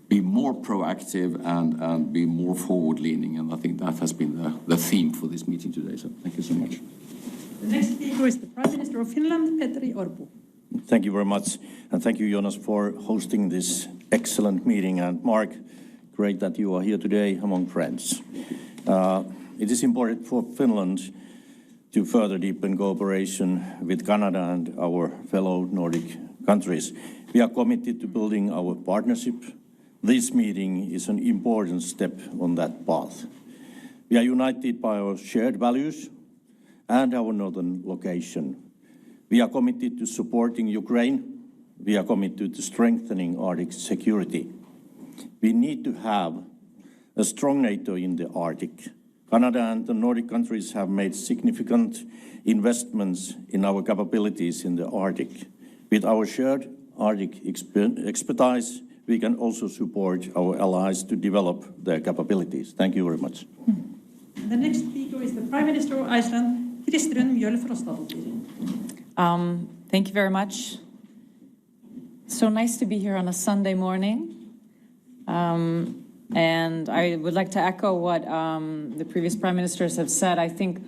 be more proactive and be more forward-leaning. And I think that has been the theme for this meeting today. So thank you so much. The next speaker is the Prime Minister of Finland, Petteri Orpo. Thank you very much. And thank you, Jonas, for hosting this excellent meeting. And Mark, great that you are here today among friends. It is important for Finland to further deepen cooperation with Canada and our fellow Nordic countries. We are committed to building our partnership. This meeting is an important step on that path. We are united by our shared values and our northern location. We are committed to supporting Ukraine. We are committed to strengthening Arctic security. We need to have a strong NATO in the Arctic. Canada and the Nordic countries have made significant investments in our capabilities in the Arctic. With our shared Arctic expertise, we can also support our allies to develop their capabilities. Thank you very much. The next speaker is the Prime Minister of Iceland, Kristrún Mjöll Frostadóttir. Thank you very much. So nice to be here on a Sunday morning. And I would like to echo what the previous prime ministers have said. I think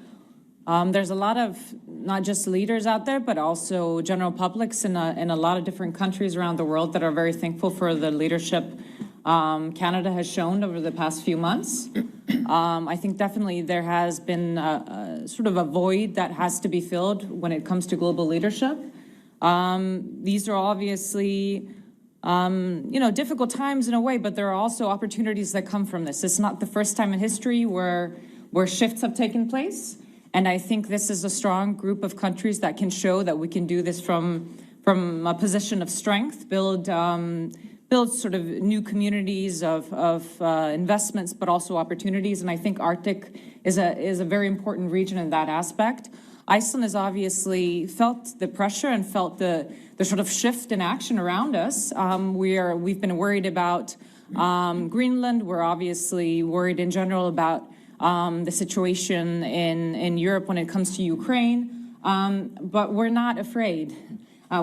there's a lot of not just leaders out there, but also general publics in a lot of different countries around the world that are very thankful for the leadership Canada has shown over the past few months. I think definitely there has been sort of a void that has to be filled when it comes to global leadership. These are obviously difficult times in a way, but there are also opportunities that come from this. It's not the first time in history where shifts have taken place. And I think this is a strong group of countries that can show that we can do this from a position of strength, build sort of new communities of investments, but also opportunities. And I think Arctic is a very important region in that aspect. Iceland has obviously felt the pressure and felt the sort of shift in action around us. We've been worried about Greenland. We're obviously worried in general about the situation in Europe when it comes to Ukraine, but we're not afraid.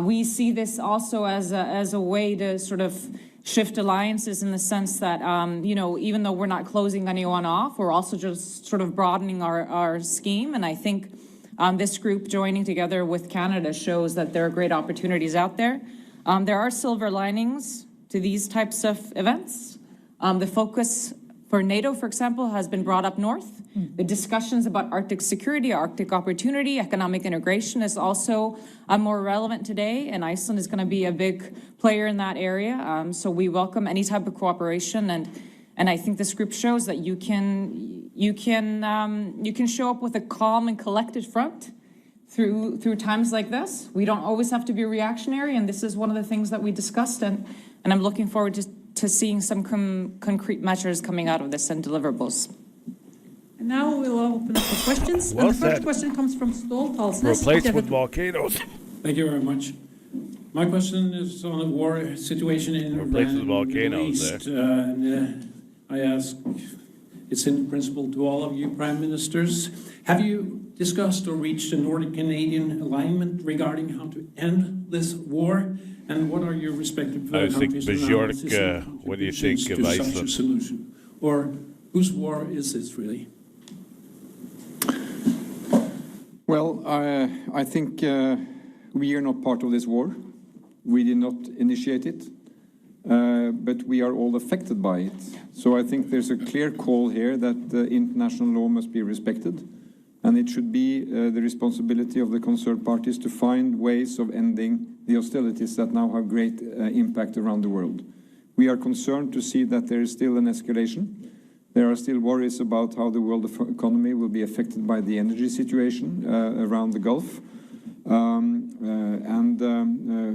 We see this also as a way to sort of shift alliances in the sense that, even though we're not closing anyone off, we're also just sort of broadening our scheme. And I think this group joining together with Canada shows that there are great opportunities out there. There are silver linings to these types of events. The focus for NATO, for example, has been brought up north. The discussions about Arctic security, Arctic opportunity, economic integration is also more relevant today, and Iceland is going to be a big player in that area. So we welcome any type of cooperation, and I think this group shows that you can show up with a calm and collected front through times like this. We don't always have to be reactionary, and this is one of the things that we discussed, and I'm looking forward to seeing some concrete measures coming out of this and deliverables. And now we'll open up for questions. Well and the said. first question comes from Ståle Talsnes. Replaced with volcanoes. Thank you very much. My question is on the war situation in Replaced with Iran, volcanoes Middle East. I ask, it's in principle to all of you prime ministers, have you discussed or reached a Nordic-Canadian alignment regarding how to end this war? And what are your respective countries' analysis and what do you think contributions of to such a Iceland? solution? Or whose war is this really? Well, I think we are not part of this war. We did not initiate it, but we are all affected by it. So I think there's a clear call here that international law must be respected, and it should be the responsibility of the concerned parties to find ways of ending the hostilities that now have great impact around the world. We are concerned to see that there is still an escalation. There are still worries about how the world economy will be affected by the energy situation around the Gulf.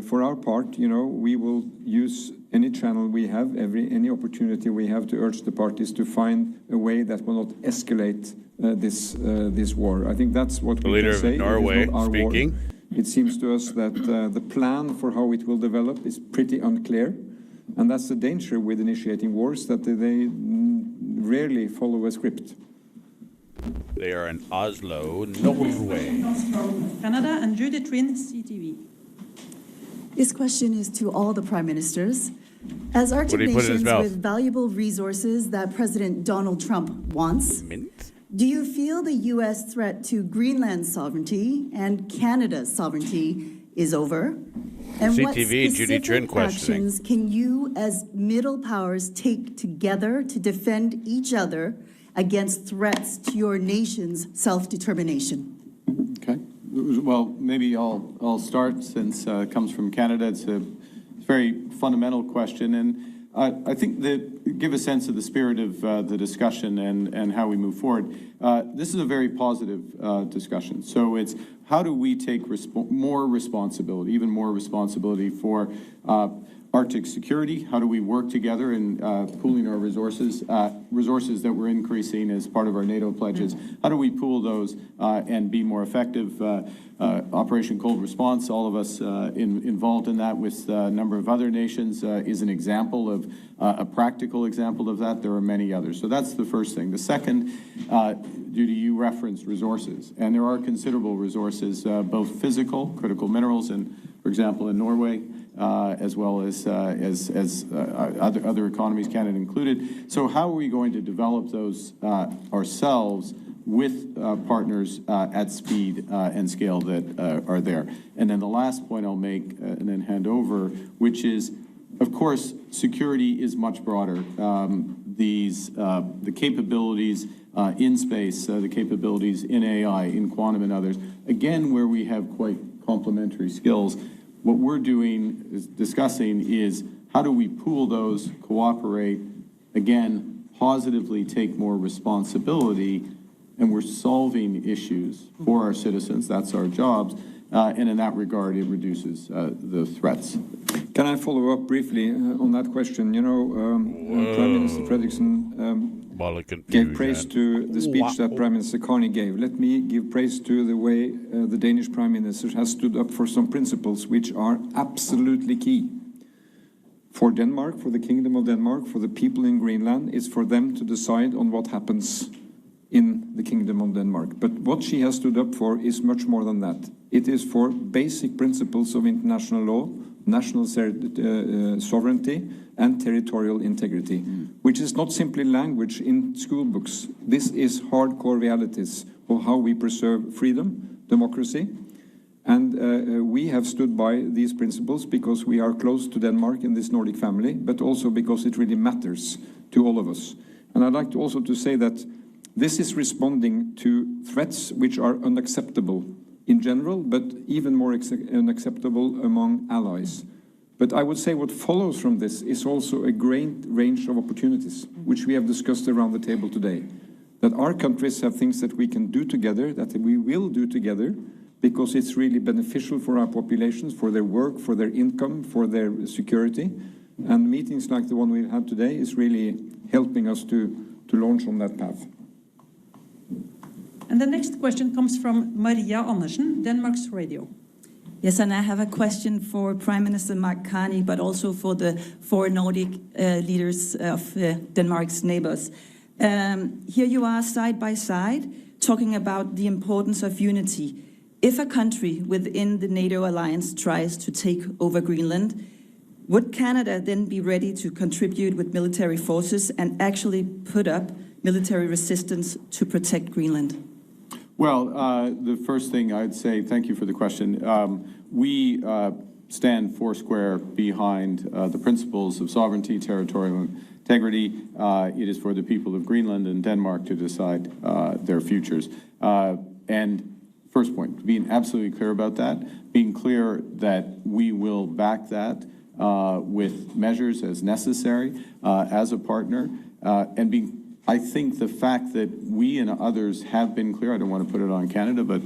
For our part, we will use any channel we have, any opportunity we have to urge the parties to find a way that will not escalate this war. I think that's what we can say. The leader of Norway speaking. War. It seems to us that the plan for how it will develop is pretty unclear. And that's the danger with initiating wars, that they rarely follow a script. They are in Oslo, Norway. Canada and Judith Trin, CTV. This question is to all the prime ministers. As Arctic nations with valuable resources that President Donald Trump wants, do you feel the U.S. threat to Greenland's sovereignty and Canada's sovereignty is over? And what specific actions can you, as middle powers, take together to defend each other against threats to your nation's self-determination? Okay. Well, maybe I'll start since it comes from Canada. It's a very fundamental question, and I think that give a sense of the spirit of the discussion and how we move forward. This is a very positive discussion. So it's how do we take more responsibility, even more responsibility for Arctic security? How do we work together in pooling our resources that we're increasing as part of our NATO pledges? How do we pool those and be more effective? Operation Cold Response, all of us involved in that with a number of other nations is an example of a practical example of that. There are many others. So that's the first thing. The second, Judy, you referenced resources, and there are considerable resources, both physical, critical minerals, and for example, in Norway, as well as other economies, Canada included. So how are we going to develop those ourselves with partners at speed and scale that are there? And then the last point I'll make and then hand over, which is, of course, security is much broader. The capabilities in space, the capabilities in AI, in quantum and others, again, where we have quite complementary skills, what we're discussing is how do we pool those, cooperate, again, positively take more responsibility, and we're solving issues for our citizens. That's our jobs. And in that regard, it reduces the threats. Can I follow up briefly on that question? You know, Prime Minister Fredriksson gave praise to the speech that Prime Minister Carney gave. Let me give praise to the way the Danish Prime Minister has stood up for some principles which are absolutely key. For Denmark, for the Kingdom of Denmark, for the people in Greenland, is for them to decide on what happens in the Kingdom of Denmark. But what she has stood up for is much more than that. It is for basic principles of international law, national sovereignty, and territorial integrity, which is not simply language in school books. This is hardcore realities of how we preserve freedom, democracy, and we have stood by these principles because we are close to Denmark in this Nordic family, but also because it really matters to all of us. And I'd like to also to say that this is responding to threats which are unacceptable in general, but even more unacceptable among allies. But I would say what follows from this is also a great range of opportunities, which we have discussed around the table today. That our countries have things that we can do together, that we will do together, because it's really beneficial for our populations, for their work, for their income, for their security. And meetings like the one we've had today is really helping us to launch on that path. And the next question comes from Maria Andersen, Denmark's Radio. Yes, and I have a question for Prime Minister Mark Carney, but also for the four Nordic leaders of Denmark's neighbors. Here you are side by side talking about the importance of unity. If a country within the NATO alliance tries to take over Greenland, would Canada then be ready to contribute with military forces and actually put up military resistance to protect Greenland? Well, the first thing I'd say, thank you for the question. We stand foursquare behind the principles of sovereignty, territorial integrity. It is for the people of Greenland and Denmark to decide their futures. And first point, being absolutely clear about that, being clear that we will back that with measures as necessary as a partner, and being I think the fact that we and others have been clear, I don't want to put it on Canada, but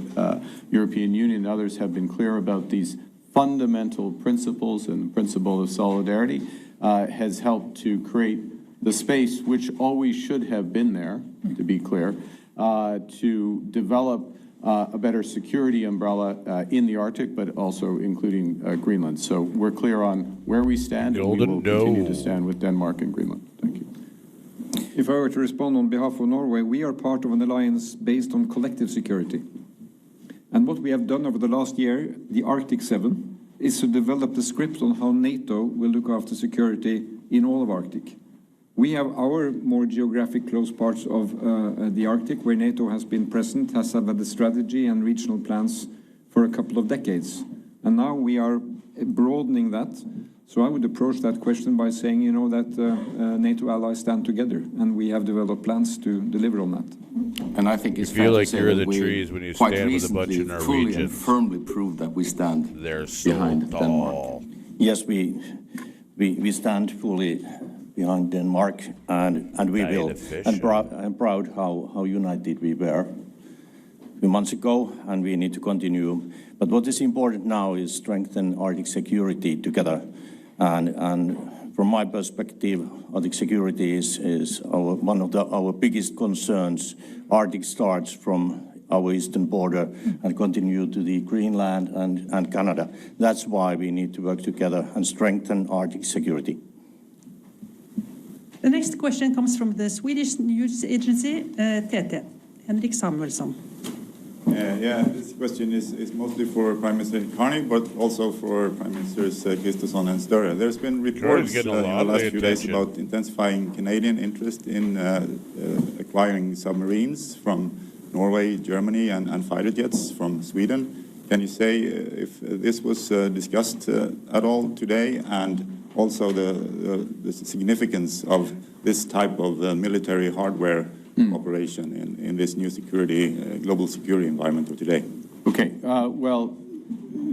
European Union and others have been clear about these fundamental principles and the principle of solidarity has helped to create the space which always should have been there, to be clear, to develop a better security umbrella in the Arctic, but also including Greenland. So we're clear on where we stand, and we will continue to stand with Denmark and Greenland. Thank you. If I were to respond on behalf of Norway, we are part of an alliance based on collective security. And what we have done over the last year, the Arctic 7, is to develop the script on how NATO will look after security in all of Arctic. We have our more geographic close parts of the Arctic, where NATO has been present, has had the strategy and regional plans for a couple of decades. And now we are broadening that. So I would approach that question by saying, you know, that NATO allies stand together, and we have developed plans to deliver on that. And I think it's feel fair like to say you're that the trees when you quite stand with a bunch of recently fully and Norwegians. firmly proved that we stand behind Denmark. Yes, we stand fully behind Denmark, and we will. I'm proud how united we were a few months ago, and we need to continue. But what is important now is strengthen Arctic security together. And from my perspective, Arctic security is one of our biggest concerns. Arctic starts from our eastern border and continue to the Greenland and Canada. That's why we need to work together and strengthen Arctic security. The next question comes from the Swedish news agency, TT. Henrik Samuelsson. Yeah, this question is mostly for Prime Minister Carney, but also for Prime Ministers Kristersson and Støre. There's been reports in the last few days about intensifying Canadian interest in acquiring submarines from Norway, Germany, and fighter jets from Sweden. Can you say if this was discussed at all today, and also the significance of this type of military hardware operation in this new global security environment of today? Okay, well,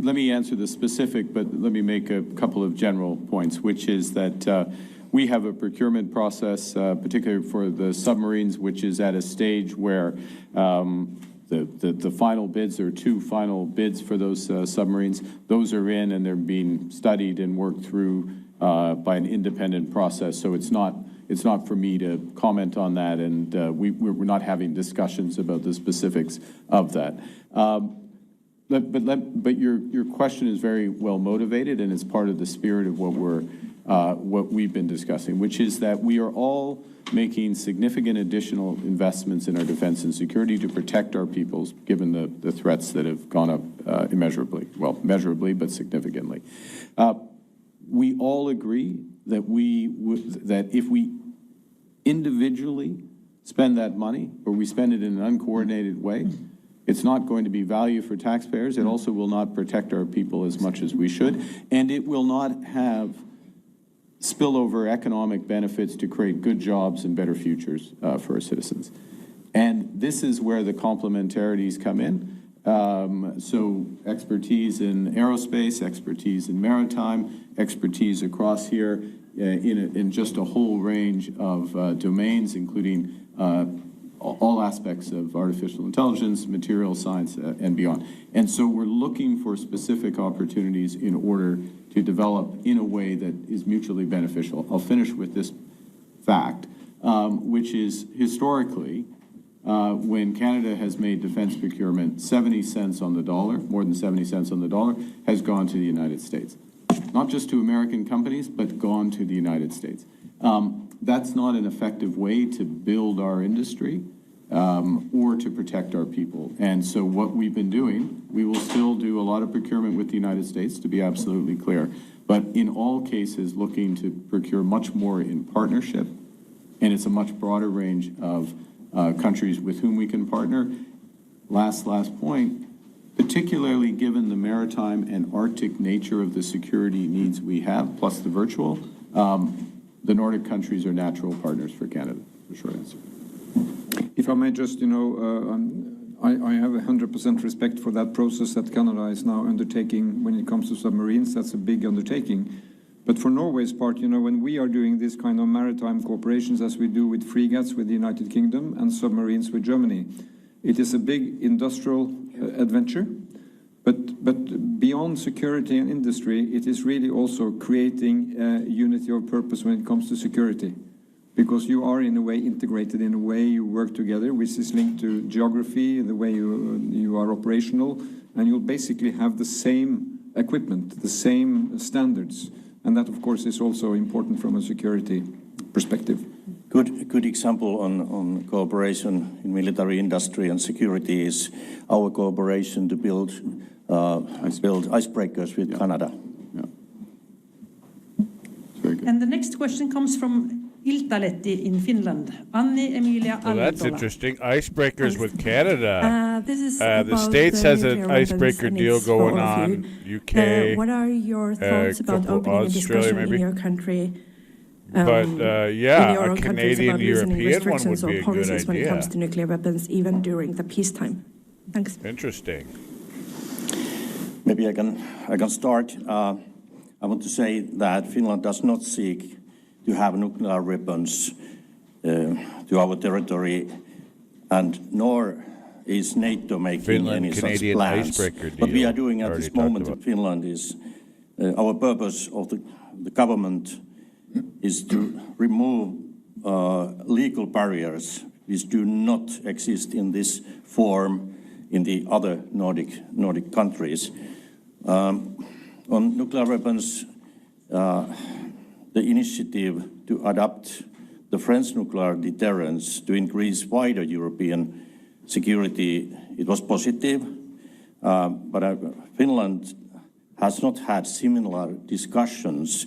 let me answer the specific, but let me make a couple of general points, which is that we have a procurement process, particularly for the submarines, which is at a stage where the final bids, there are 2 final bids for those submarines. Those are in, and they're being studied and worked through by an independent process. So it's not for me to comment on that, and we're not having discussions about the specifics of that. But your question is very well motivated, and it's part of the spirit of what we've been discussing, which is that we are all making significant additional investments in our defense and security to protect our peoples, given the threats that have gone up immeasurably, well, measurably, but significantly. We all agree that that if we individually spend that money, or we spend it in an uncoordinated way, it's not going to be value for taxpayers. It also will not protect our people as much as we should, and it will not have spillover economic benefits to create good jobs and better futures for our citizens. And this is where the complementarities come in. So expertise in aerospace, expertise in maritime, expertise across here in just a whole range of domains, including all aspects of artificial intelligence, material science, and beyond. And so we're looking for specific opportunities in order to develop in a way that is mutually beneficial. I'll finish with this fact, which is historically, when Canada has made defense procurement, 70 cents on the dollar, more than 70 cents on the dollar, has gone to the United States. Not just to American companies, but gone to the United States. That's not an effective way to build our industry or to protect our people. And so what we've been doing, we will still do a lot of procurement with the United States, to be absolutely clear, but in all cases looking to procure much more in partnership, and it's a much broader range of countries with whom we can partner. Last point, particularly given the maritime and Arctic nature of the security needs we have, plus the virtual, the Nordic countries are natural partners for Canada, the short answer. If I may just, I have 100% respect for that process that Canada is now undertaking when it comes to submarines. That's a big undertaking. But for Norway's part, when we are doing this kind of maritime cooperations as we do with frigates with the United Kingdom and submarines with Germany, it is a big industrial adventure. But beyond security and industry, it is really also creating a unity of purpose when it comes to security. Because you are in a way integrated in a way you work together, which is linked to geography, the way you are operational, and you'll basically have the same equipment, the same standards. And that, of course, is also important from a security perspective. Good example on cooperation in military industry and security is our cooperation to build icebreakers with Canada. Yeah. Very good. And the next question comes from Iltalehti in Finland. Anni Emilia Alitola. Well, that's interesting. Icebreakers with Canada. This is the States has an icebreaker deal going on. UK. What are your thoughts about opening a discussion in your country? But in your a own Canadian European one would be a good policies when it idea. comes to nuclear weapons, even during the peacetime. Thanks. Interesting. Maybe I can start. I want to say that Finland does not seek to have nuclear weapons to our territory, and nor is NATO making any such plans. What we are doing at this moment in Finland is our purpose of the government is to remove legal barriers which do not exist in this form in the other Nordic countries. On nuclear weapons, the initiative to adopt the French nuclear deterrence to increase wider European security, it was positive, but Finland has not had similar discussions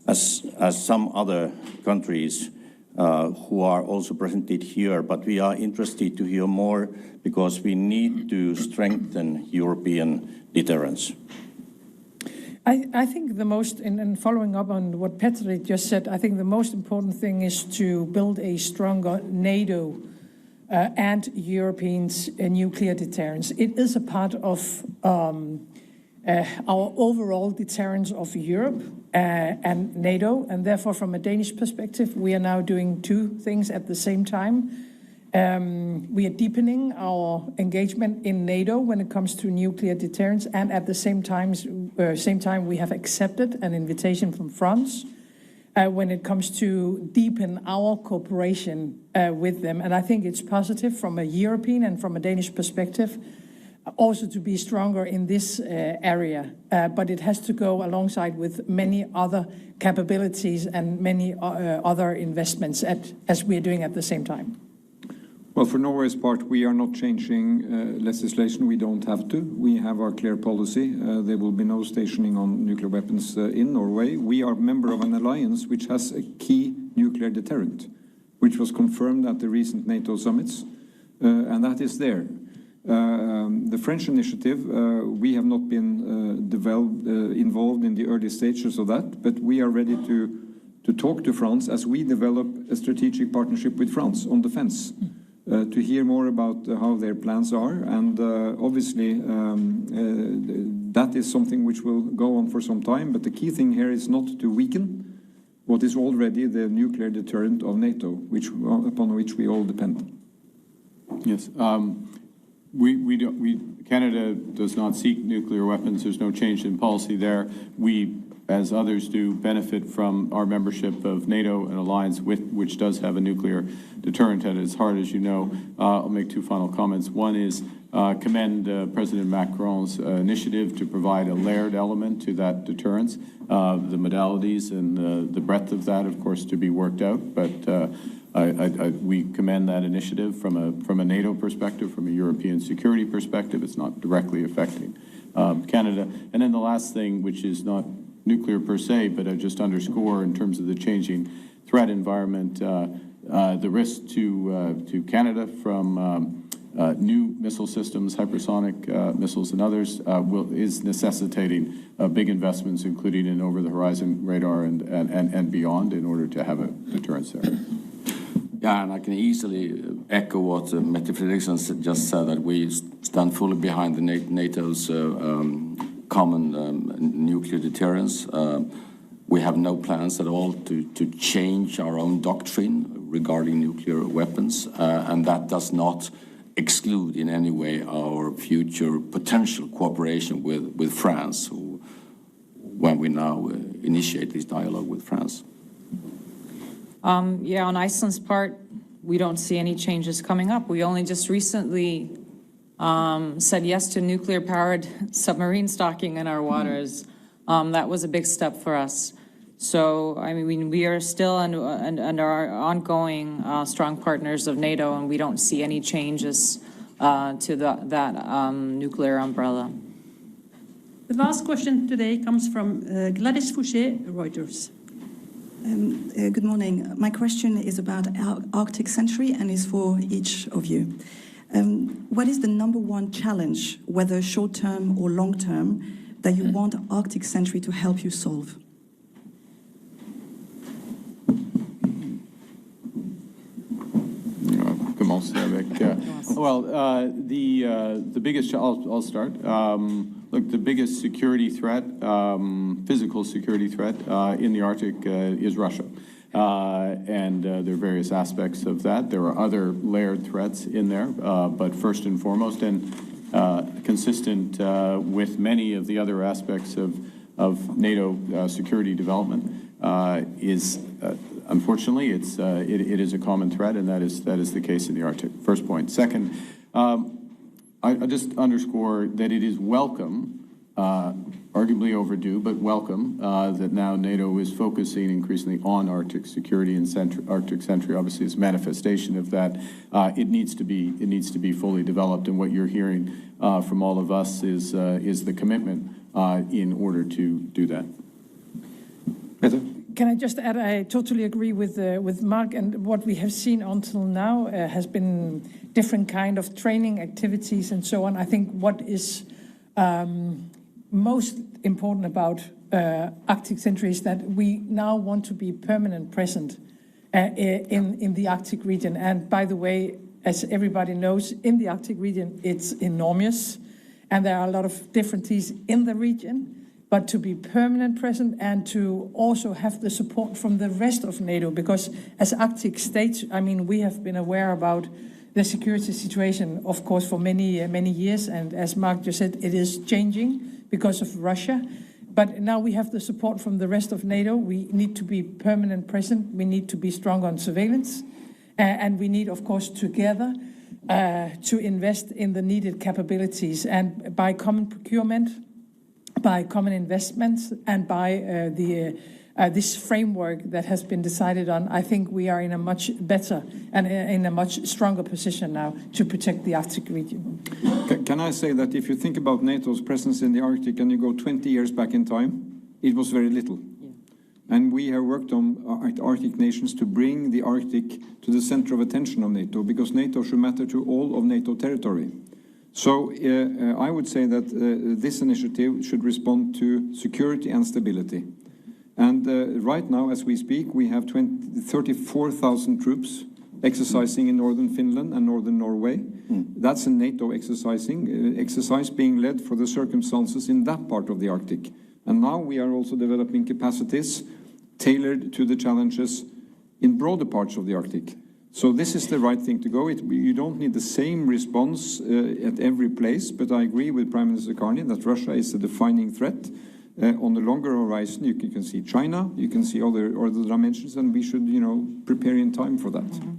as some other countries who are also presented here, but we are interested to hear more because we need to strengthen European deterrence. I think the most, and following up on what Petri just said, I think the most important thing is to build a stronger NATO and Europeans' nuclear deterrence. It is a part of our overall deterrence of Europe and NATO, and therefore from a Danish perspective, we are now doing two things at the same time. We are deepening our engagement in NATO when it comes to nuclear deterrence, and at the same time we have accepted an invitation from France when it comes to deepen our cooperation with them. And I think it's positive from a European and from a Danish perspective also to be stronger in this area, but it has to go alongside with many other capabilities and many other investments as we are doing at the same time. Well, for Norway's part, we are not changing legislation. We don't have to. We have our clear policy. There will be no stationing on nuclear weapons in Norway. We are a member of an alliance which has a key nuclear deterrent, which was confirmed at the recent NATO summits, and that is there. The French initiative, we have not been involved in the early stages of that, but we are ready to talk to France as we develop a strategic partnership with France on defense. To hear more about how their plans are, and obviously that is something which will go on for some time, but the key thing here is not to weaken what is already the nuclear deterrent of NATO, upon which we all depend. Yes. Canada does not seek nuclear weapons. There's no change in policy there. We, as others do, benefit from our membership of NATO, an alliance which does have a nuclear deterrent at its heart, as you know. I'll make two final comments. One is commend President Macron's initiative to provide a layered element to that deterrence. The modalities and the breadth of that, of course, to be worked out, but we commend that initiative from a NATO perspective, from a European security perspective. It's not directly affecting Canada. And then the last thing, which is not nuclear per se, but I just underscore in terms of the changing threat environment, the risk to Canada from new missile systems, hypersonic missiles and others, is necessitating big investments, including in over-the-horizon radar and beyond, in order to have a deterrence there. Yeah, and I can easily echo what Mette Frederiksen just said, that we stand fully behind the NATO's common nuclear deterrence. We have no plans at all to change our own doctrine regarding nuclear weapons, and that does not exclude in any way our future potential cooperation with France, when we now initiate this dialogue with France. Yeah, on Iceland's part, we don't see any changes coming up. We only just recently said yes to nuclear-powered submarine stocking in our waters. That was a big step for us. So, I mean, we are still under our ongoing strong partners of NATO, and we don't see any changes to that nuclear umbrella. The last question today comes from Gladys Fouché, Reuters. Good morning. My question is about Arctic Century and is for each of you. What is the #1 challenge, whether short-term or long-term, that you want Arctic Century to help you solve? Well, the biggest, I'll start. Look, the biggest security threat, physical security threat in the Arctic is Russia. And there are various aspects of that. There are other layered threats in there, but first and foremost, and consistent with many of the other aspects of NATO security development, is unfortunately it is a common threat, and that is the case in the Arctic. First point. Second, I just underscore that it is welcome arguably overdue, but welcome, that now NATO is focusing increasingly on Arctic security and Arctic Sentry. Obviously, is a manifestation of that. It needs to be fully developed, and what you're hearing from all of us is the commitment in order to do that. Peter? Can I just add, I totally agree with Mark, and what we have seen until now has been different kind of training activities and so on. I think what is most important about Arctic Sentry is that we now want to be permanent present in the Arctic region. And by the way, as everybody knows, in the Arctic region, it's enormous, and there are a lot of differences in the region. But to be permanent present and to also have the support from the rest of NATO, because as Arctic states, I mean, we have been aware about the security situation, of course, for many years. And as Mark just said, it is changing because of Russia. But now we have the support from the rest of NATO. We need to be permanent present. We need to be strong on surveillance. And we need, of course, together to invest in the needed capabilities. And by common procurement, by common investments, and by this framework that has been decided on, I think we are in a much better and in a much stronger position now to protect the Arctic region. Can I say that if you think about NATO's presence in the Arctic and you go 20 years back in time, it was very little. Yeah. And we have worked on Arctic nations to bring the Arctic to the center of attention of NATO, because NATO should matter to all of NATO territory. So I would say that this initiative should respond to security and stability. And right now, as we speak, we have 34,000 troops exercising in northern Finland and northern Norway. That's a NATO exercise being led for the circumstances in that part of the Arctic. And now we are also developing capacities tailored to the challenges in broader parts of the Arctic. So this is the right thing to go. You don't need the same response at every place, but I agree with Prime Minister Carney that Russia is a defining threat. On the longer horizon, you can see China, you can see other dimensions, and we should, prepare in time for that. Mm-hmm.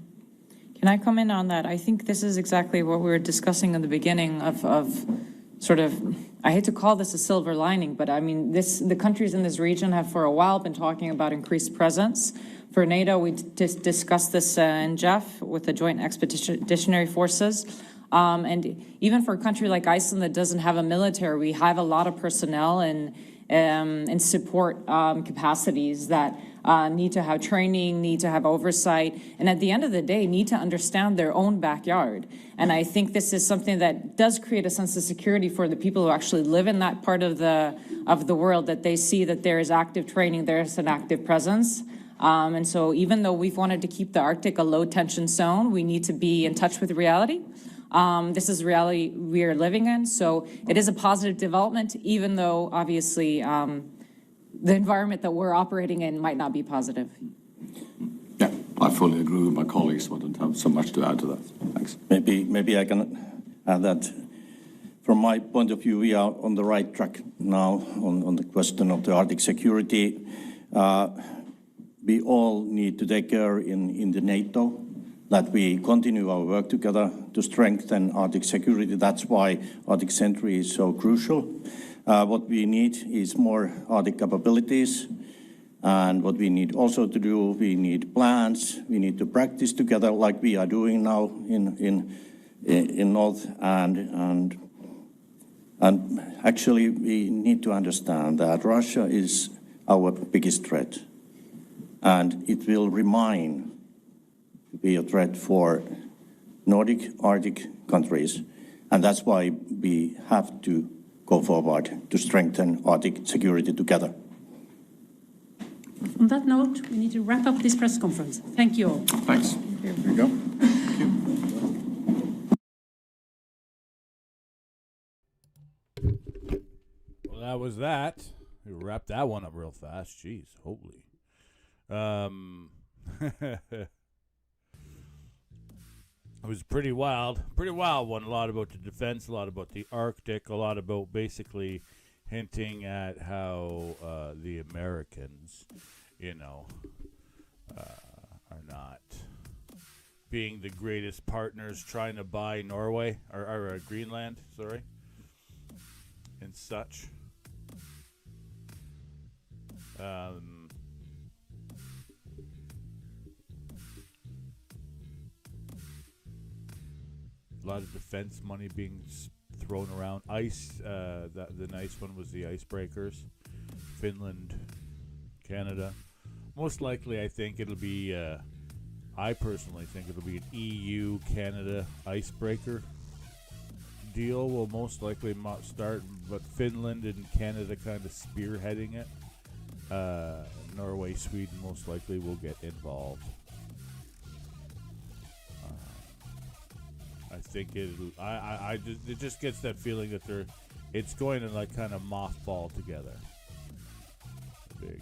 Can I come in on that? I think this is exactly what we were discussing in the beginning of sort of, I hate to call this a silver lining, but I mean, the countries in this region have for a while been talking about increased presence. For NATO, we discussed this in Jeff with the Joint Expeditionary Forces. And even for a country like Iceland that doesn't have a military, we have a lot of personnel and support capacities that need to have training, need to have oversight, and at the end of the day, need to understand their own backyard. And I think this is something that does create a sense of security for the people who actually live in that part of the world, that they see that there is active training, there is an active presence. And so even though we've wanted to keep the Arctic a low-tension zone, we need to be in touch with reality. This is reality we are living in, so it is a positive development, even though, obviously, the environment that we're operating in might not be positive. Yeah, I fully agree with my colleagues. I don't have so much to add to that. Thanks. Maybe I can add that. From my point of view, we are on the right track now on the question of the Arctic security. We all need to take care in the NATO that we continue our work together to strengthen Arctic security. That's why Arctic Sentry is so crucial. What we need is more Arctic capabilities. And what we need also to do, we need plans. We need to practice together like we are doing now in North. And actually, we need to understand that Russia is our biggest threat. And it will remain to be a threat for Nordic, Arctic countries. And that's why we have to go forward to strengthen Arctic security together. On that note, we need to wrap up this press conference. Thank you all. Thanks. Here we go. Thank you. Well, that was that. We wrapped that one up real fast. Jeez, holy. It was pretty wild one. A lot about the defense, a lot about the Arctic, a lot about basically hinting at how the Americans, are not being the greatest partners trying to buy Norway or Greenland, and such. A lot of defense money being thrown around. Ice, the nice one was the icebreakers. Finland, Canada. Most likely, I think it'll be, I personally think it'll be an EU-Canada icebreaker deal will most likely start, but Finland and Canada kind of spearheading it. Norway, Sweden most likely will get involved. I think it just gets that feeling that it's going to like kind of mothball together. Big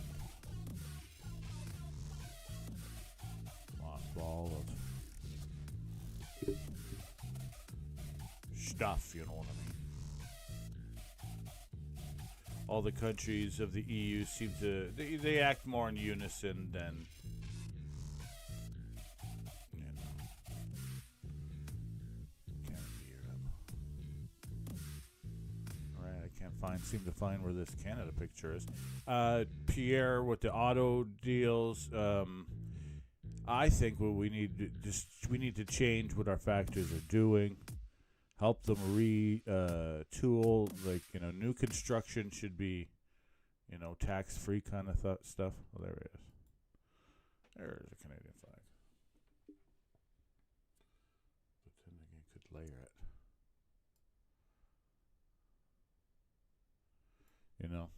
mothball of stuff, you know what I mean? All the countries of the EU seem to they act more in unison than. Seem to find where this Canada picture is. Pierre with the auto deals. I think what we need to change what our factories are doing. Help them retool. Like new construction should be, tax-free kind of stuff. Well, there it is. There's a Canadian flag. But then you could layer it. No.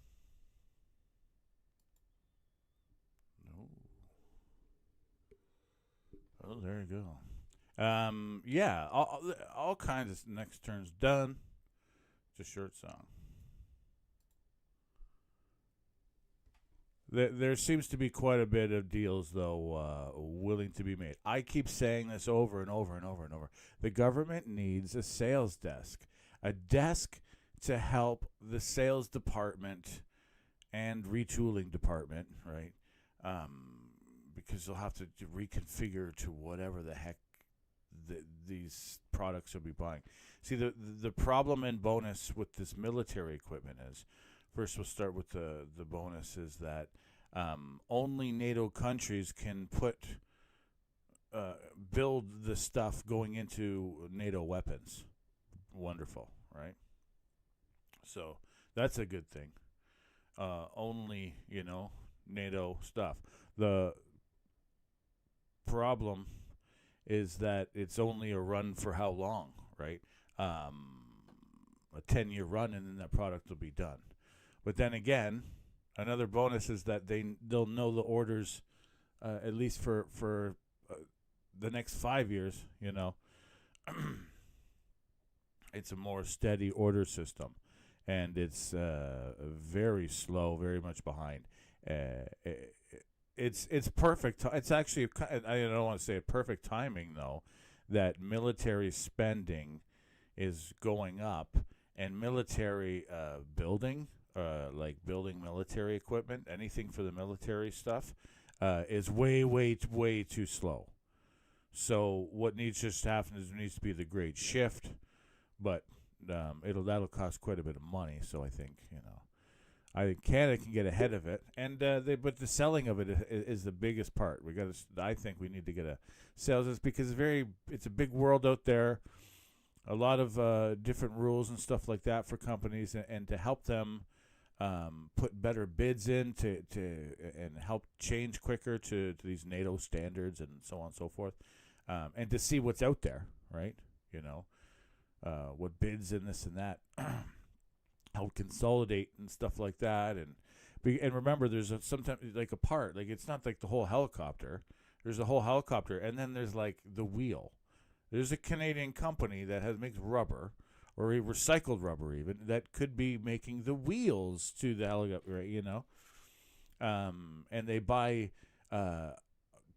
Oh, there you go. Yeah, all kinds of next turns done. It's a short song. There seems to be quite a bit of deals, though, willing to be made. I keep saying this over and over and over and over. The government needs a sales desk. A desk to help the sales department and retooling department, right? Because they'll have to reconfigure to whatever the heck these products will be buying. See, the problem and bonus with this military equipment is, first we'll start with the bonus is that only NATO countries can build the stuff going into NATO weapons. Wonderful, right? So that's a good thing. Only, NATO stuff. The problem is that it's only a run for how long, right? A 10-year run, and then that product will be done. But then again, another bonus is that they'll know the orders at least for the next 5 years, It's a more steady order system. And it's very slow, very much behind. It's perfect. It's actually, I don't want to say perfect timing, though, that military spending is going up, and military building, like building military equipment, anything for the military stuff, is way, way, way too slow. So what needs to happen is there needs to be the great shift, but that'll cost quite a bit of money. So I think I think Canada can get ahead of it, and but the selling of it is the biggest part. I think we need to get a sales because it's a big world out there, a lot of different rules and stuff like that for companies, and to help them put better bids in and help change quicker to these NATO standards and so on and so forth, and to see what's out there, right? What bids and this and that, help consolidate and stuff like that, and remember, there's sometimes like a part, like it's not like the whole helicopter. There's a whole helicopter, and then there's like the wheel. There's a Canadian company that makes rubber, or a recycled rubber even, that could be making the wheels to the helicopter, right? And they buy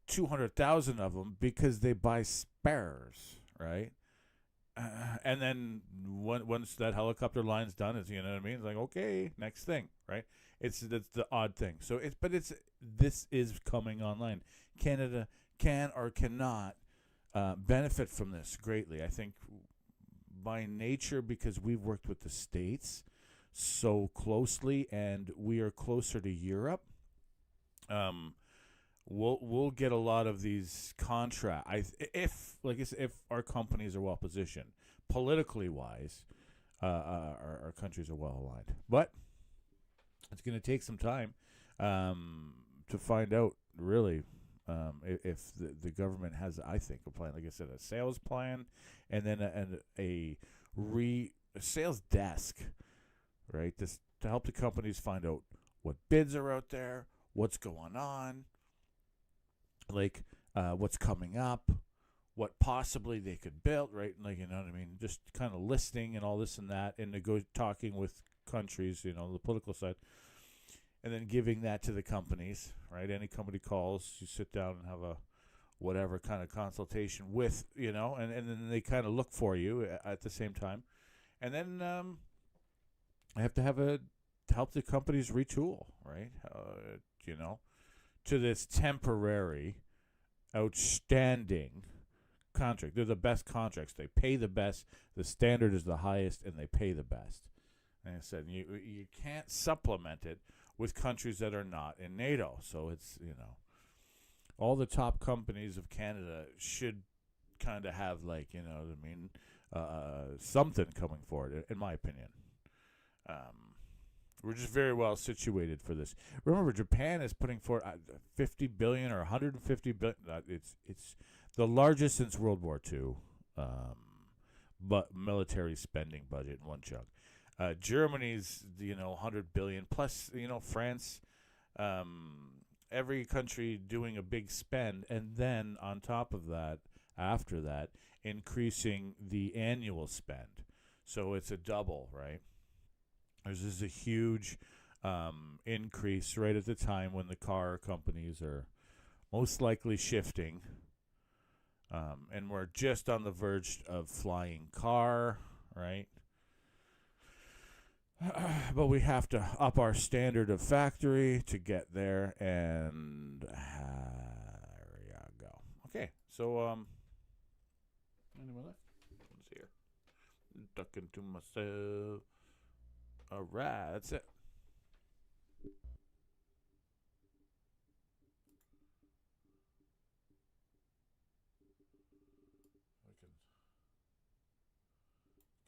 200,000 of them because they buy spares, right? And then once that helicopter line's done, it's, what I mean? It's like, okay, next thing, right? That's the odd thing. So this is coming online. Canada can or cannot benefit from this greatly. I think by nature, because we've worked with the States so closely and we are closer to Europe, we'll get a lot of these contracts. If our companies are well positioned, politically wise, our countries are well aligned. But it's going to take some time to find out really if the government has, I think, a plan. Like I said, a sales plan, and then a sales desk, right? This to help the companies find out what bids are out there, what's going on, like what's coming up, what possibly they could build, right? Like, you know what I mean? Just kind of listing and all this and that, and talking with countries, the political side, and then giving that to the companies, right? Any company calls, you sit down and have a whatever kind of consultation with, and then they kind of look for you at the same time. And then I have to help the companies retool, right? To this temporary, outstanding contract. They're the best contracts. They pay the best. The standard is the highest, and they pay the best. And I said, you can't supplement it with countries that are not in NATO. So it's, all the top companies of Canada should kind of have, like, something coming forward, in my opinion. We're just very well situated for this. Remember, Japan is putting forward $50 billion or $150 billion. It's the largest since World War II, but military spending budget in one chunk. Germany's, $100 billion plus, France. Every country doing a big spend, and then on top of that, after that, increasing the annual spend. So it's a double, right? There's just a huge increase right at the time when the car companies are most likely shifting. And we're just on the verge of flying car, right? But we have to up our standard of factory to get there, and there we go. Okay, so anyone left? Let's see here. Talking to myself. All right, that's it.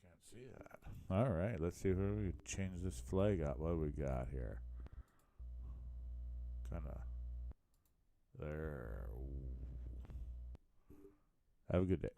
Can't see that. All right, let's see if we can change this flag up. What do we got here? Kind of there. Have a good day.